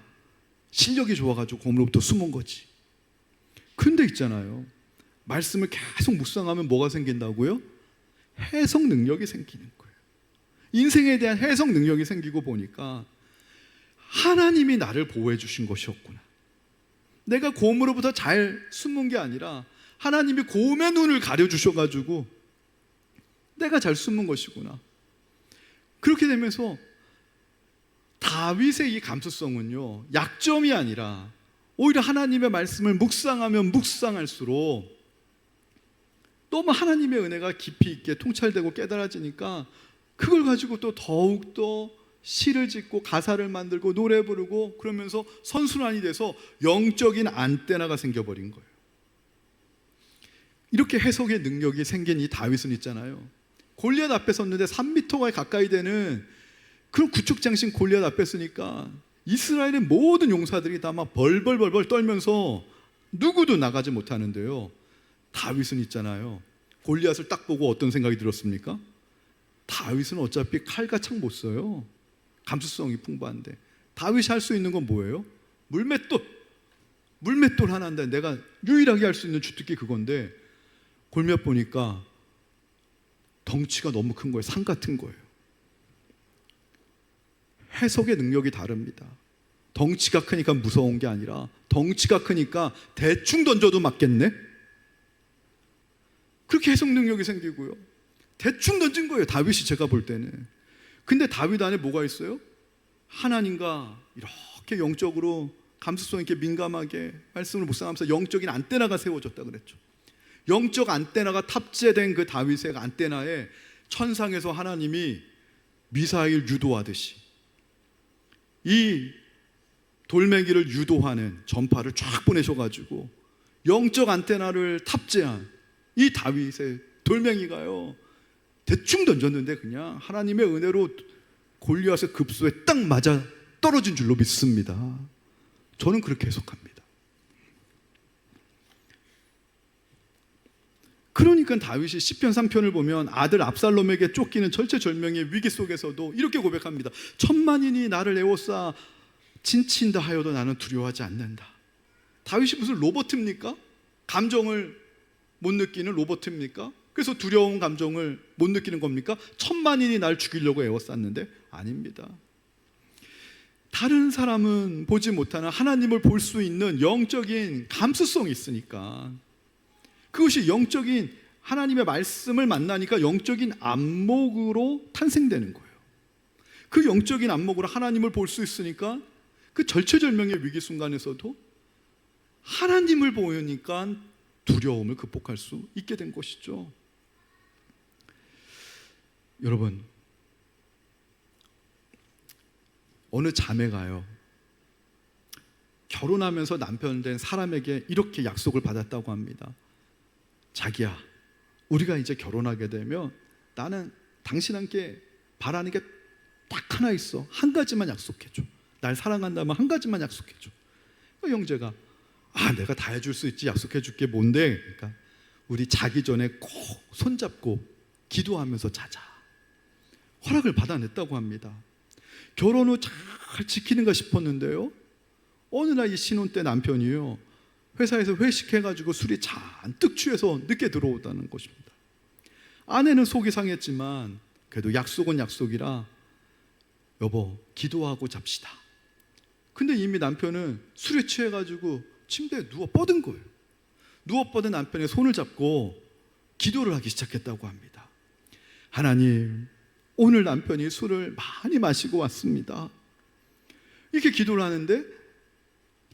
실력이 좋아가지고 곰으로부터 숨은 거지. 근데 있잖아요. 말씀을 계속 묵상하면 뭐가 생긴다고요? 해석 능력이 생기는 거예요. 인생에 대한 해석 능력이 생기고 보니까 하나님이 나를 보호해 주신 것이었구나. 내가 곰으로부터 잘 숨은 게 아니라 하나님이 곰의 눈을 가려주셔가지고 내가 잘 숨은 것이구나. 그렇게 되면서 다윗의 이 감수성은요, 약점이 아니라 오히려 하나님의 말씀을 묵상하면 묵상할수록 너무 하나님의 은혜가 깊이 있게 통찰되고 깨달아지니까 그걸 가지고 또 더욱더 시를 짓고 가사를 만들고 노래 부르고 그러면서 선순환이 돼서 영적인 안테나가 생겨버린 거예요. 이렇게 해석의 능력이 생긴 이 다윗은 있잖아요. 골리앗 앞에 섰는데 3미터가 가까이 되는 그런 구축장신 골리앗 앞에 서니까 이스라엘의 모든 용사들이 다 막 벌벌벌벌 떨면서 누구도 나가지 못하는데요. 다윗은 있잖아요. 골리앗을 딱 보고 어떤 생각이 들었습니까? 다윗은 어차피 칼과 창 못 써요. 감수성이 풍부한데 다윗이 할 수 있는 건 뭐예요? 물맷돌 하나인데 내가 유일하게 할 수 있는 주특기 그건데 골몇 보니까 덩치가 너무 큰 거예요. 산 같은 거예요. 해석의 능력이 다릅니다. 덩치가 크니까 무서운 게 아니라 덩치가 크니까 대충 던져도 맞겠네? 그렇게 해석 능력이 생기고요. 대충 던진 거예요. 다윗이 제가 볼 때는. 근데 다윗 안에 뭐가 있어요? 하나님과 이렇게 영적으로 감수성 있게 민감하게 말씀을 묵상하면서 영적인 안테나가 세워졌다 그랬죠. 영적 안테나가 탑재된 그 다윗의 안테나에 천상에서 하나님이 미사일 유도하듯이 이 돌멩이를 유도하는 전파를 쫙 보내셔가지고 영적 안테나를 탑재한 이 다윗의 돌멩이가요 대충 던졌는데 그냥 하나님의 은혜로 골리앗의 급소에 딱 맞아 떨어진 줄로 믿습니다. 저는 그렇게 해석합니다. 그러니까 다윗이 시편 3편을 보면 아들 압살롬에게 쫓기는 절체절명의 위기 속에서도 이렇게 고백합니다. 천만인이 나를 에워싸 진친다 하여도 나는 두려워하지 않는다. 다윗이 무슨 로봇입니까? 감정을 못 느끼는 로봇입니까? 그래서 두려운 감정을 못 느끼는 겁니까? 천만인이 날 죽이려고 에워쌌는데 아닙니다. 다른 사람은 보지 못하는 하나님을 볼 수 있는 영적인 감수성이 있으니까 그것이 영적인 하나님의 말씀을 만나니까 영적인 안목으로 탄생되는 거예요. 그 영적인 안목으로 하나님을 볼 수 있으니까 그 절체절명의 위기 순간에서도 하나님을 보니까 두려움을 극복할 수 있게 된 것이죠. 여러분, 어느 자매가요 결혼하면서 남편 된 사람에게 이렇게 약속을 받았다고 합니다. 자기야, 우리가 이제 결혼하게 되면 나는 당신한테 바라는 게 딱 하나 있어. 한 가지만 약속해줘. 날 사랑한다면 한 가지만 약속해줘. 형제가 내가 다 해줄 수 있지. 약속해줄게. 뭔데? 그러니까 우리 자기 전에 꼭 손잡고 기도하면서 자자. 허락을 받아냈다고 합니다. 결혼 후 잘 지키는가 싶었는데요, 어느 날 이 신혼 때 남편이요 회사에서 회식해가지고 술이 잔뜩 취해서 늦게 들어오다는 것입니다. 아내는 속이 상했지만 그래도 약속은 약속이라 여보 기도하고 잡시다. 근데 이미 남편은 술에 취해가지고 침대에 누워 뻗은 거예요. 누워 뻗은 남편의 손을 잡고 기도를 하기 시작했다고 합니다. 하나님, 오늘 남편이 술을 많이 마시고 왔습니다. 이렇게 기도를 하는데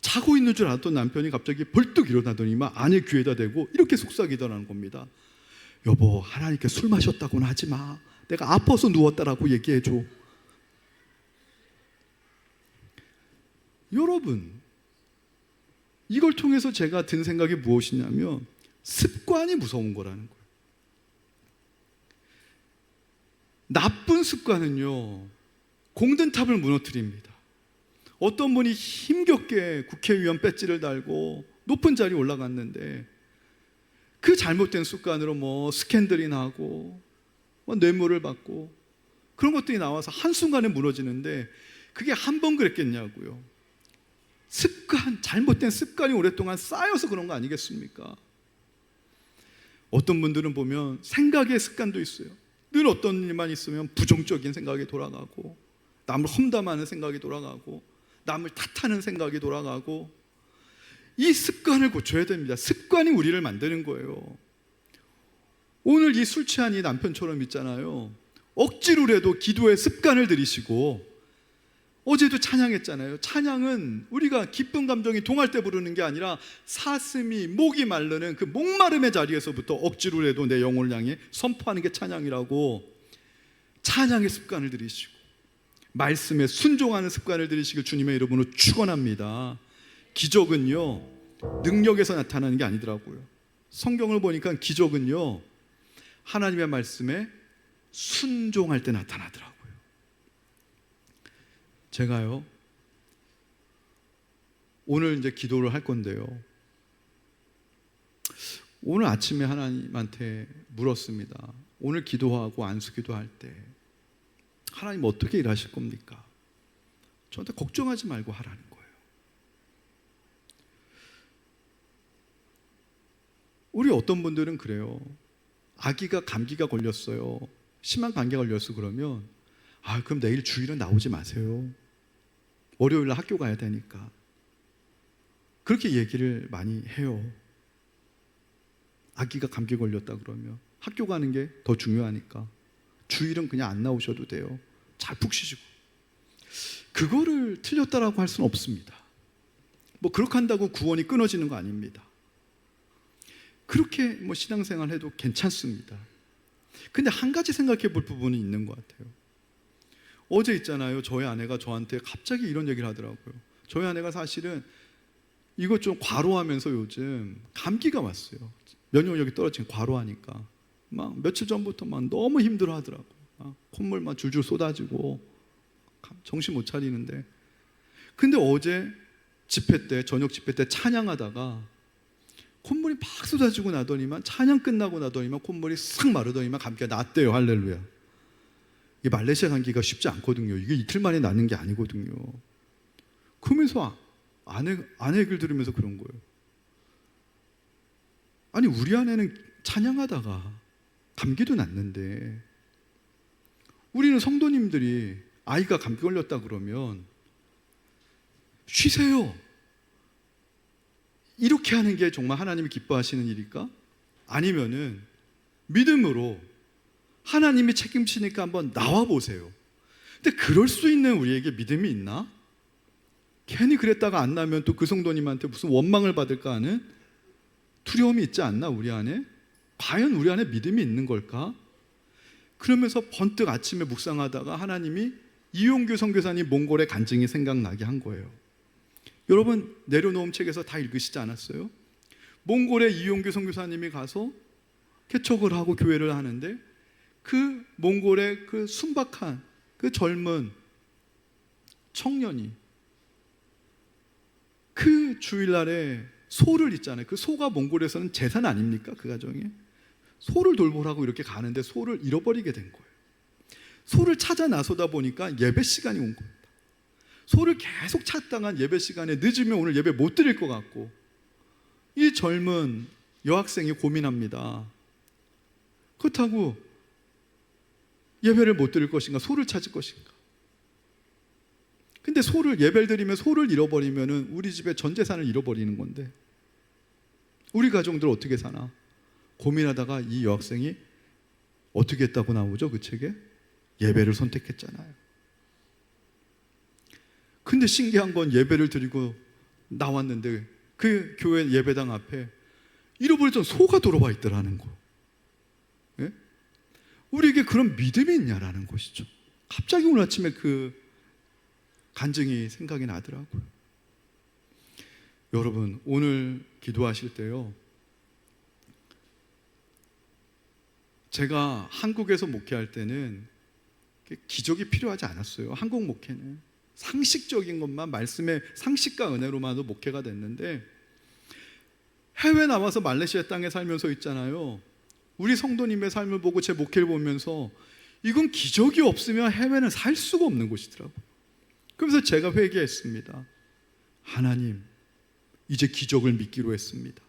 자고 있는 줄 알았던 남편이 갑자기 벌떡 일어나더니만 아내 귀에다 대고 이렇게 속삭이더라는 겁니다. 여보, 하나님께 술 마셨다고는 하지 마. 내가 아파서 누웠다라고 얘기해줘. 여러분, 이걸 통해서 제가 든 생각이 무엇이냐면 습관이 무서운 거라는 거예요. 나쁜 습관은요, 공든탑을 무너뜨립니다. 어떤 분이 힘겹게 국회의원 배지를 달고 높은 자리에 올라갔는데 그 잘못된 습관으로 스캔들이 나고 뇌물을 받고 그런 것들이 나와서 한순간에 무너지는데 그게 한 번 그랬겠냐고요. 잘못된 습관이 오랫동안 쌓여서 그런 거 아니겠습니까? 어떤 분들은 보면 생각의 습관도 있어요. 늘 어떤 일만 있으면 부정적인 생각이 돌아가고, 남을 험담하는 생각이 돌아가고, 남을 탓하는 생각이 돌아가고. 이 습관을 고쳐야 됩니다. 습관이 우리를 만드는 거예요. 오늘 이 술 취한 이 남편처럼 있잖아요. 억지로라도 기도의 습관을 들이시고, 어제도 찬양했잖아요. 찬양은 우리가 기쁜 감정이 동할 때 부르는 게 아니라 사슴이 목이 마르는 그 목마름의 자리에서부터 억지로라도 내 영혼을 향해 선포하는 게 찬양이라고. 찬양의 습관을 들이시고 말씀에 순종하는 습관을 들이시길 주님의 이름으로 축원합니다. 기적은요, 능력에서 나타나는 게 아니더라고요. 성경을 보니까 기적은요, 하나님의 말씀에 순종할 때 나타나더라고요. 제가요, 오늘 이제 기도를 할 건데요, 오늘 아침에 하나님한테 물었습니다. 오늘 기도하고 안수기도 할 때 하나님 어떻게 일하실 겁니까? 저한테 걱정하지 말고 하라는 거예요. 우리 어떤 분들은 그래요. 아기가 감기가 걸렸어요. 심한 감기가 걸렸어. 그러면 그럼 내일 주일은 나오지 마세요. 월요일 날 학교 가야 되니까. 그렇게 얘기를 많이 해요. 아기가 감기 걸렸다 그러면 학교 가는 게 더 중요하니까 주일은 그냥 안 나오셔도 돼요. 잘 푹 쉬시고. 그거를 틀렸다라고 할 수는 없습니다. 그렇게 한다고 구원이 끊어지는 거 아닙니다. 그렇게 신앙생활 해도 괜찮습니다. 근데 한 가지 생각해 볼 부분이 있는 것 같아요. 어제 있잖아요, 저희 아내가 저한테 갑자기 이런 얘기를 하더라고요. 저희 아내가 사실은 이것 좀 과로하면서 요즘 감기가 왔어요. 면역력이 떨어지면 과로하니까 막 며칠 전부터 막 너무 힘들어 하더라고요. 콧물 막 줄줄 쏟아지고 정신 못 차리는데, 근데 어제 집회 때, 저녁 집회 때 찬양하다가 콧물이 막 쏟아지고 나더니만, 찬양 끝나고 나더니만 콧물이 싹 마르더니만 감기가 낫대요. 할렐루야. 이 말레이시아 감기가 쉽지 않거든요. 이게 이틀 만에 낫는 게 아니거든요. 그러면서 아내 얘기를 들으면서 그런 거예요. 아니, 우리 아내는 찬양하다가 감기도 낫는데 우리는 성도님들이 아이가 감기 걸렸다 그러면 쉬세요, 이렇게 하는 게 정말 하나님이 기뻐하시는 일일까? 아니면은 믿음으로 하나님이 책임지니까 한번 나와보세요. 근데 그럴 수 있는 우리에게 믿음이 있나? 괜히 그랬다가 안 나면 또 그 성도님한테 무슨 원망을 받을까 하는 두려움이 있지 않나, 우리 안에? 과연 우리 안에 믿음이 있는 걸까? 그러면서 번뜩 아침에 묵상하다가 하나님이 이용규 선교사님 몽골의 간증이 생각나게 한 거예요. 여러분, 내려놓음 책에서 다 읽으시지 않았어요? 몽골에 이용규 선교사님이 가서 개척을 하고 교회를 하는데, 그 몽골의 그 순박한 그 젊은 청년이 그 주일날에 소를 있잖아요. 그 소가 몽골에서는 재산 아닙니까? 그 가정에 소를 돌보라고 이렇게 가는데 소를 잃어버리게 된 거예요. 소를 찾아 나서다 보니까 예배 시간이 온 겁니다. 소를 계속 찾다가 예배 시간에 늦으면 오늘 예배 못 드릴 것 같고, 이 젊은 여학생이 고민합니다. 그렇다고 예배를 못 드릴 것인가, 소를 찾을 것인가. 근데 예배를 드리면 소를 잃어버리면 우리 집의 전 재산을 잃어버리는 건데 우리 가정들 어떻게 사나 고민하다가 이 여학생이 어떻게 했다고 나오죠? 그 책에 예배를 선택했잖아요. 근데 신기한 건 예배를 드리고 나왔는데 그 교회 예배당 앞에 잃어버렸던 소가 돌아와 있더라는 거. 우리에게 그런 믿음이 있냐라는 것이죠. 갑자기 오늘 아침에 그 간증이 생각이 나더라고요. 여러분, 오늘 기도하실 때요, 제가 한국에서 목회할 때는 기적이 필요하지 않았어요. 한국 목회는 상식적인 것만, 말씀의 상식과 은혜로만도 목회가 됐는데, 해외 나와서 말레이시아 땅에 살면서 있잖아요, 우리 성도님의 삶을 보고 제 목회를 보면서 이건 기적이 없으면 해외는 살 수가 없는 곳이더라고요. 그래서 제가 회개했습니다. 하나님, 이제 기적을 믿기로 했습니다.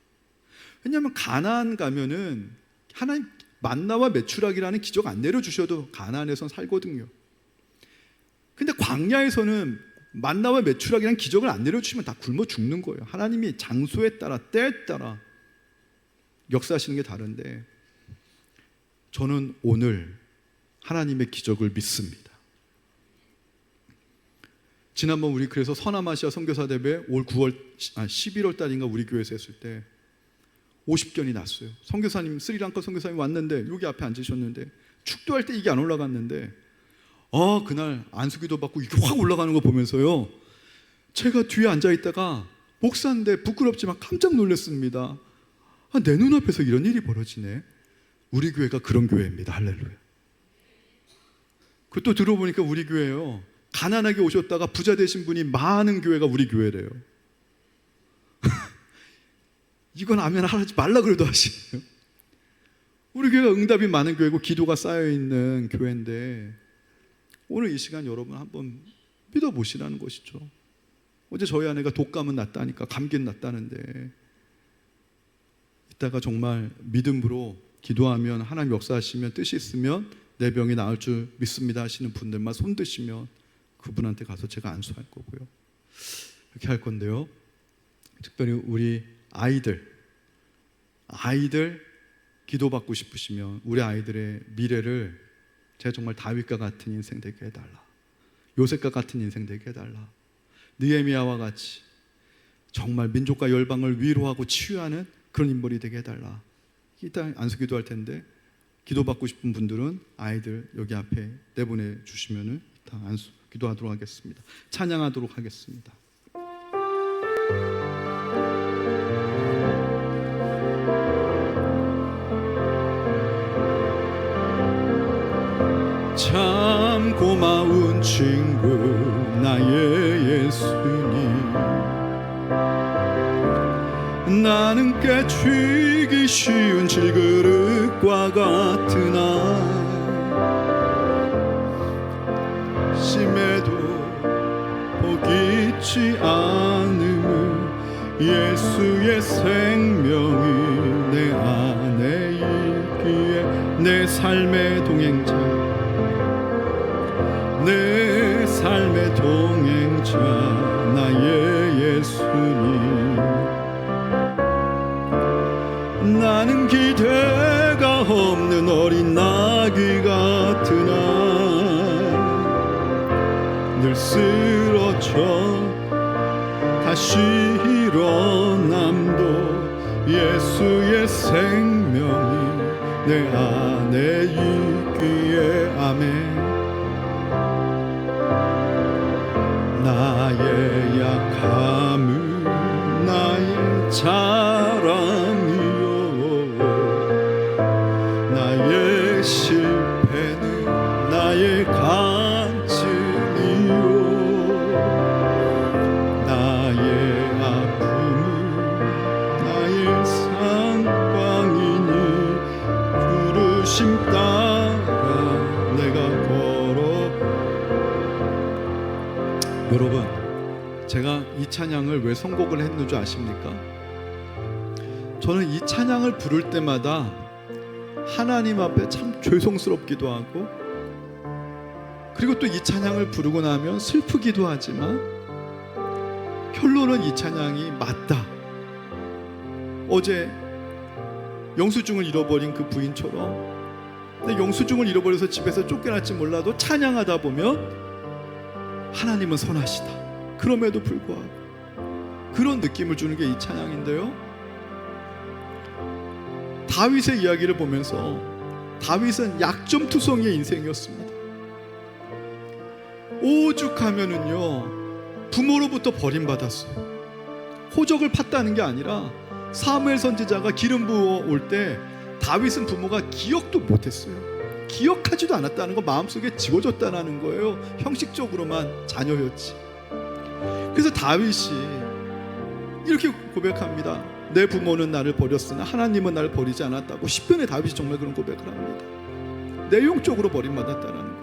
왜냐하면 가나안 가면은 하나님 만나와 메추라기라는 기적 안 내려주셔도 가나안에선 살거든요. 근데 광야에서는 만나와 메추라기라는 기적을 안 내려주시면 다 굶어 죽는 거예요. 하나님이 장소에 따라 때에 따라 역사하시는 게 다른데, 저는 오늘 하나님의 기적을 믿습니다. 지난번 우리 그래서 서남아시아 선교사 대회 올 11월 달인가 우리 교회에서 했을 때 50견이 났어요. 선교사님, 스리랑카 선교사님 왔는데 여기 앞에 앉으셨는데 축도할 때 이게 안 올라갔는데, 그날 안수기도 받고 이게 확 올라가는 거 보면서요, 제가 뒤에 앉아있다가 목사인데 부끄럽지만 깜짝 놀랐습니다. 내 눈앞에서 이런 일이 벌어지네. 우리 교회가 그런 교회입니다. 할렐루야. 그 또 들어보니까 우리 교회요, 가난하게 오셨다가 부자 되신 분이 많은 교회가 우리 교회래요. 이건 아멘 하지 말라 그래도 하시네요. 우리 교회가 응답이 많은 교회고 기도가 쌓여있는 교회인데, 오늘 이 시간 여러분 한번 믿어보시라는 것이죠. 어제 저희 아내가 독감은 낫다니까, 감기는 낫다는데, 이따가 정말 믿음으로 기도하면 하나님 역사하시면, 뜻이 있으면 내 병이 나을 줄 믿습니다 하시는 분들만 손 드시면 그분한테 가서 제가 안수할 거고요. 이렇게 할 건데요, 특별히 우리 아이들 기도받고 싶으시면 우리 아이들의 미래를 제가 정말 다윗과 같은 인생 되게 해달라, 요셉과 같은 인생 되게 해달라, 느헤미야와 같이 정말 민족과 열방을 위로하고 치유하는 그런 인물이 되게 해달라. 이따 안수 기도할 텐데, 기도받고 싶은 분들은 아이들 여기 앞에 내보내 주시면 이따 안수 기도하도록 하겠습니다. 찬양하도록 하겠습니다. 참 고마운 친구 나의 예수님, 나는 깨치기 쉬운 질그릇과 같으나 심해도 포기치 않음을 예수의 생명이 내 안에 있기에 내 삶의 동행자, 내 삶의 동행자 나의 예수님, 나는 기대가 없는 어린 나귀 같으나 늘 쓰러져 다시 일어남도 예수의 생명이 내 안에 있기에 아멘. 나의 약함은 나의 자랑이요, 나의 실패는 나의 간증이요, 나의 아픔은 나의 상황이니 부르심 따라 내가 걸어. 여러분, 제가 이 찬양을 왜 선곡을 했는 줄 아십니까? 저는 이 찬양을 부를 때마다 하나님 앞에 참 죄송스럽기도 하고, 그리고 또 이 찬양을 부르고 나면 슬프기도 하지만 결론은 이 찬양이 맞다. 어제 영수증을 잃어버린 그 부인처럼, 근데 영수증을 잃어버려서 집에서 쫓겨날지 몰라도 찬양하다 보면 하나님은 선하시다. 그럼에도 불구하고 그런 느낌을 주는 게 이 찬양인데요, 다윗의 이야기를 보면서 다윗은 약점투성이의 인생이었습니다. 오죽하면은요 부모로부터 버림받았어요. 호적을 팠다는 게 아니라 사무엘 선지자가 기름 부어 올 때 다윗은 부모가 기억도 못했어요. 기억하지도 않았다는 거, 마음속에 지워졌다는 거예요. 형식적으로만 자녀였지. 그래서 다윗이 이렇게 고백합니다. 내 부모는 나를 버렸으나 하나님은 나를 버리지 않았다고. 시편에 다윗이 정말 그런 고백을 합니다. 내용적으로 버림받았다는 거예요.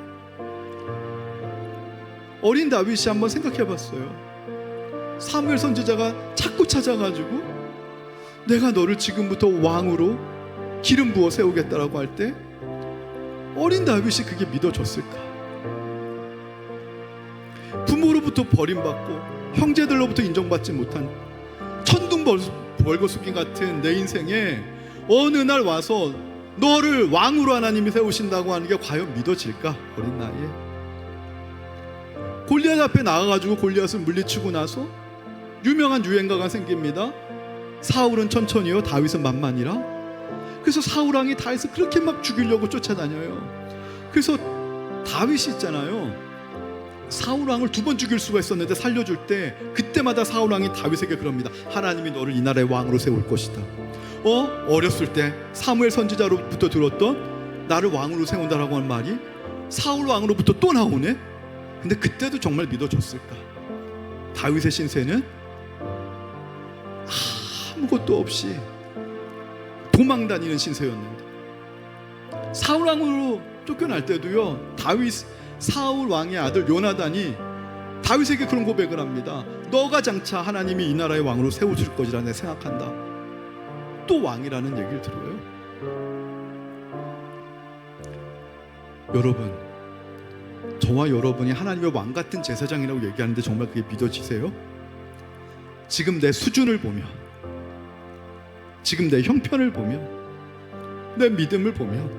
어린 다윗이 한번 생각해봤어요. 사무엘 선지자가 자꾸 찾아가지고 내가 너를 지금부터 왕으로 기름 부어 세우겠다라고 할 때 어린 다윗이 그게 믿어졌을까? 부모로부터 버림받고 형제들로부터 인정받지 못한 천둥벌거숭이 같은 내 인생에 어느 날 와서 너를 왕으로 하나님이 세우신다고 하는 게 과연 믿어질까? 어린 나이에 골리앗 앞에 나가가지고 골리앗을 물리치고 나서 유명한 유행가가 생깁니다. 사울은 천천히요 다윗은 만만이라. 그래서 사울 왕이 다윗을 그렇게 막 죽이려고 쫓아다녀요. 그래서 다윗이 있잖아요, 사울 왕을 2번 죽일 수가 있었는데 살려줄 때 그때마다 사울 왕이 다윗에게 그럽니다. 하나님이 너를 이 나라의 왕으로 세울 것이다. 어렸을 때 사무엘 선지자로부터 들었던 나를 왕으로 세운다라고 하는 말이 사울 왕으로부터 또 나오네. 근데 그때도 정말 믿어줬을까? 다윗의 신세는 아무것도 없이 도망다니는 신세였는데, 사울 왕으로 쫓겨날 때도요 사울 왕의 아들 요나단이 다윗에게 그런 고백을 합니다. 너가 장차 하나님이 이 나라의 왕으로 세워줄 것이라 내가 생각한다. 또 왕이라는 얘기를 들어요. 여러분, 저와 여러분이 하나님의 왕 같은 제사장이라고 얘기하는데 정말 그게 믿어지세요? 지금 내 수준을 보면, 지금 내 형편을 보면, 내 믿음을 보면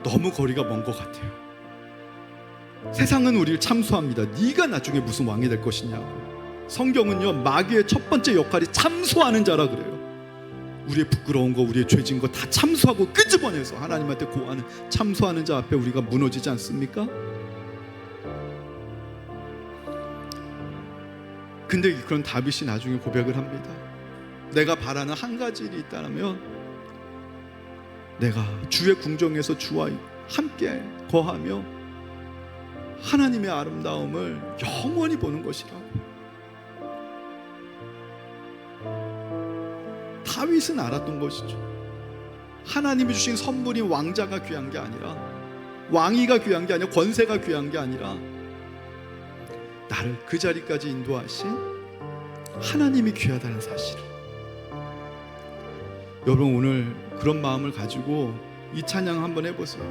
너무 거리가 먼 것 같아요. 세상은 우리를 참소합니다. 네가 나중에 무슨 왕이 될 것이냐고. 성경은요 마귀의 첫 번째 역할이 참소하는 자라 그래요. 우리의 부끄러운 거, 우리의 죄진 거 다 참소하고 끄집어내서 하나님한테 고하는, 참소하는 자 앞에 우리가 무너지지 않습니까? 근데 그런 다윗이 나중에 고백을 합니다. 내가 바라는 한 가지 일이 있다면 내가 주의 궁정에서 주와 함께 거하며 하나님의 아름다움을 영원히 보는 것이라고. 다윗은 알았던 것이죠. 하나님이 주신 선물이 왕자가 귀한 게 아니라, 왕위가 귀한 게 아니라, 권세가 귀한 게 아니라 나를 그 자리까지 인도하신 하나님이 귀하다는 사실을. 여러분, 오늘 그런 마음을 가지고 이 찬양 한번 해보세요.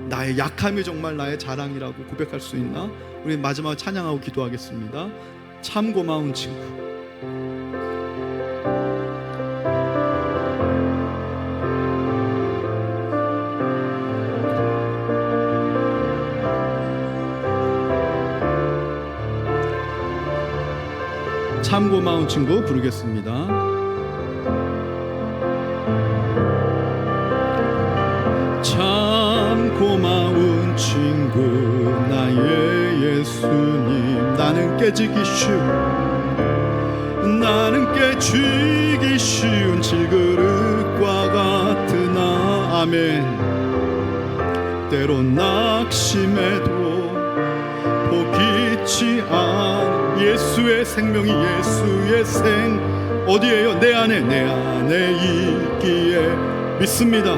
나의 약함이 정말 나의 자랑이라고 고백할 수 있나? 우리 마지막 찬양하고 기도하겠습니다. 참 고마운 친구. 참 고마운 친구 부르겠습니다. 참 고마운 친구 나의 예수님, 나는 깨지기 쉬운 질그릇과 같으나 아멘. 때론 낙심해도 포기치 않 예수의 생명이, 예수의 생 어디에요? 내 안에 있기에 믿습니다.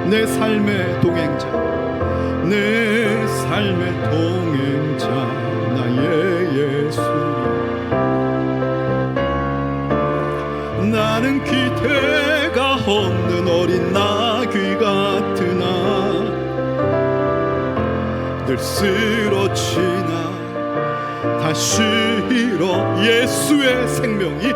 내 삶의 동행자, 내 삶의 동행자 나의 예수. 나는 기대가 없는 어린 나귀 같으나 늘 쓰러지나 다시 일어 예수의 생명이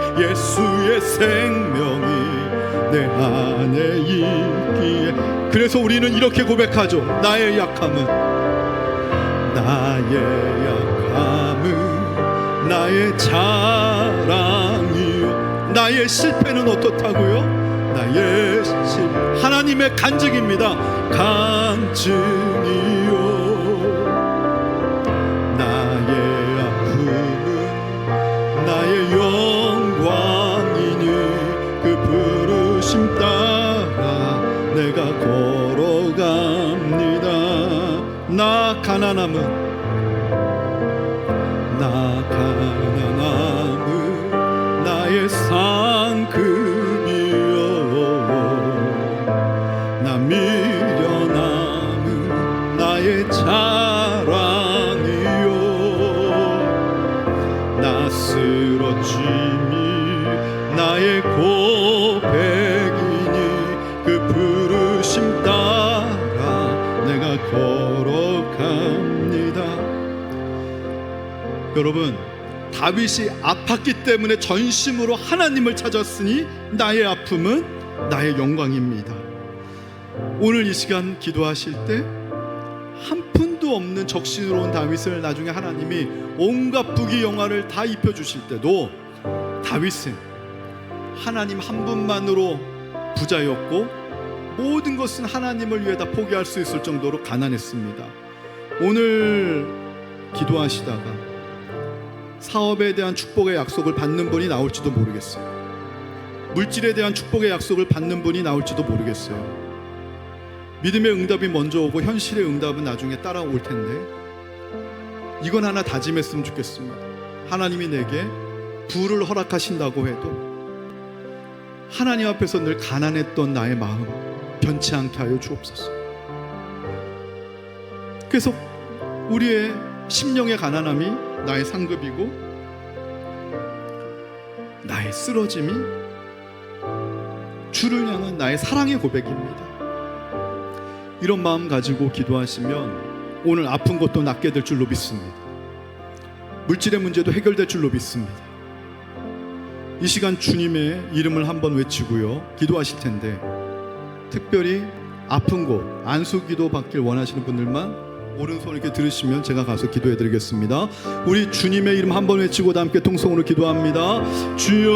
내 안에 있기에. 그래서 우리는 이렇게 고백하죠. 나의 약함은 나의 자랑이요, 나의 실패는 어떻다고요? 나의 나의 심 하나님의 간증입니다. 간증이요 나의 아픔은 나의 영광이니 그 부르심 따라 내가 걸어갑니다. 나 가난함은 나의 상급이요 나 미련함은 나의 자랑이요 나 쓰러짐이 나의 고백이니 그 부르심 따라 내가 걸어갑니다. 여러분, 다윗이 아팠기 때문에 전심으로 하나님을 찾았으니 나의 아픔은 나의 영광입니다. 오늘 이 시간 기도하실 때 한 푼도 없는 적신으로 온 다윗을 나중에 하나님이 온갖 부귀 영화를 다 입혀주실 때도 다윗은 하나님 한 분만으로 부자였고 모든 것은 하나님을 위해 다 포기할 수 있을 정도로 가난했습니다. 오늘 기도하시다가 사업에 대한 축복의 약속을 받는 분이 나올지도 모르겠어요. 물질에 대한 축복의 약속을 받는 분이 나올지도 모르겠어요. 믿음의 응답이 먼저 오고 현실의 응답은 나중에 따라올 텐데 이건 하나 다짐했으면 좋겠습니다. 하나님이 내게 부를 허락하신다고 해도 하나님 앞에서 늘 가난했던 나의 마음 변치 않게 하여 주옵소서. 그래서 우리의 심령의 가난함이 나의 상급이고 나의 쓰러짐이 주를 향한 나의 사랑의 고백입니다. 이런 마음 가지고 기도하시면 오늘 아픈 것도 낫게 될 줄로 믿습니다. 물질의 문제도 해결될 줄로 믿습니다. 이 시간 주님의 이름을 한번 외치고요 기도하실 텐데 특별히 아픈 곳 안수기도 받길 원하시는 분들만 오른손 이렇게 들으시면 제가 가서 기도해 드리겠습니다. 우리 주님의 이름 한번 외치고 다 함께 통성으로 기도합니다. 주여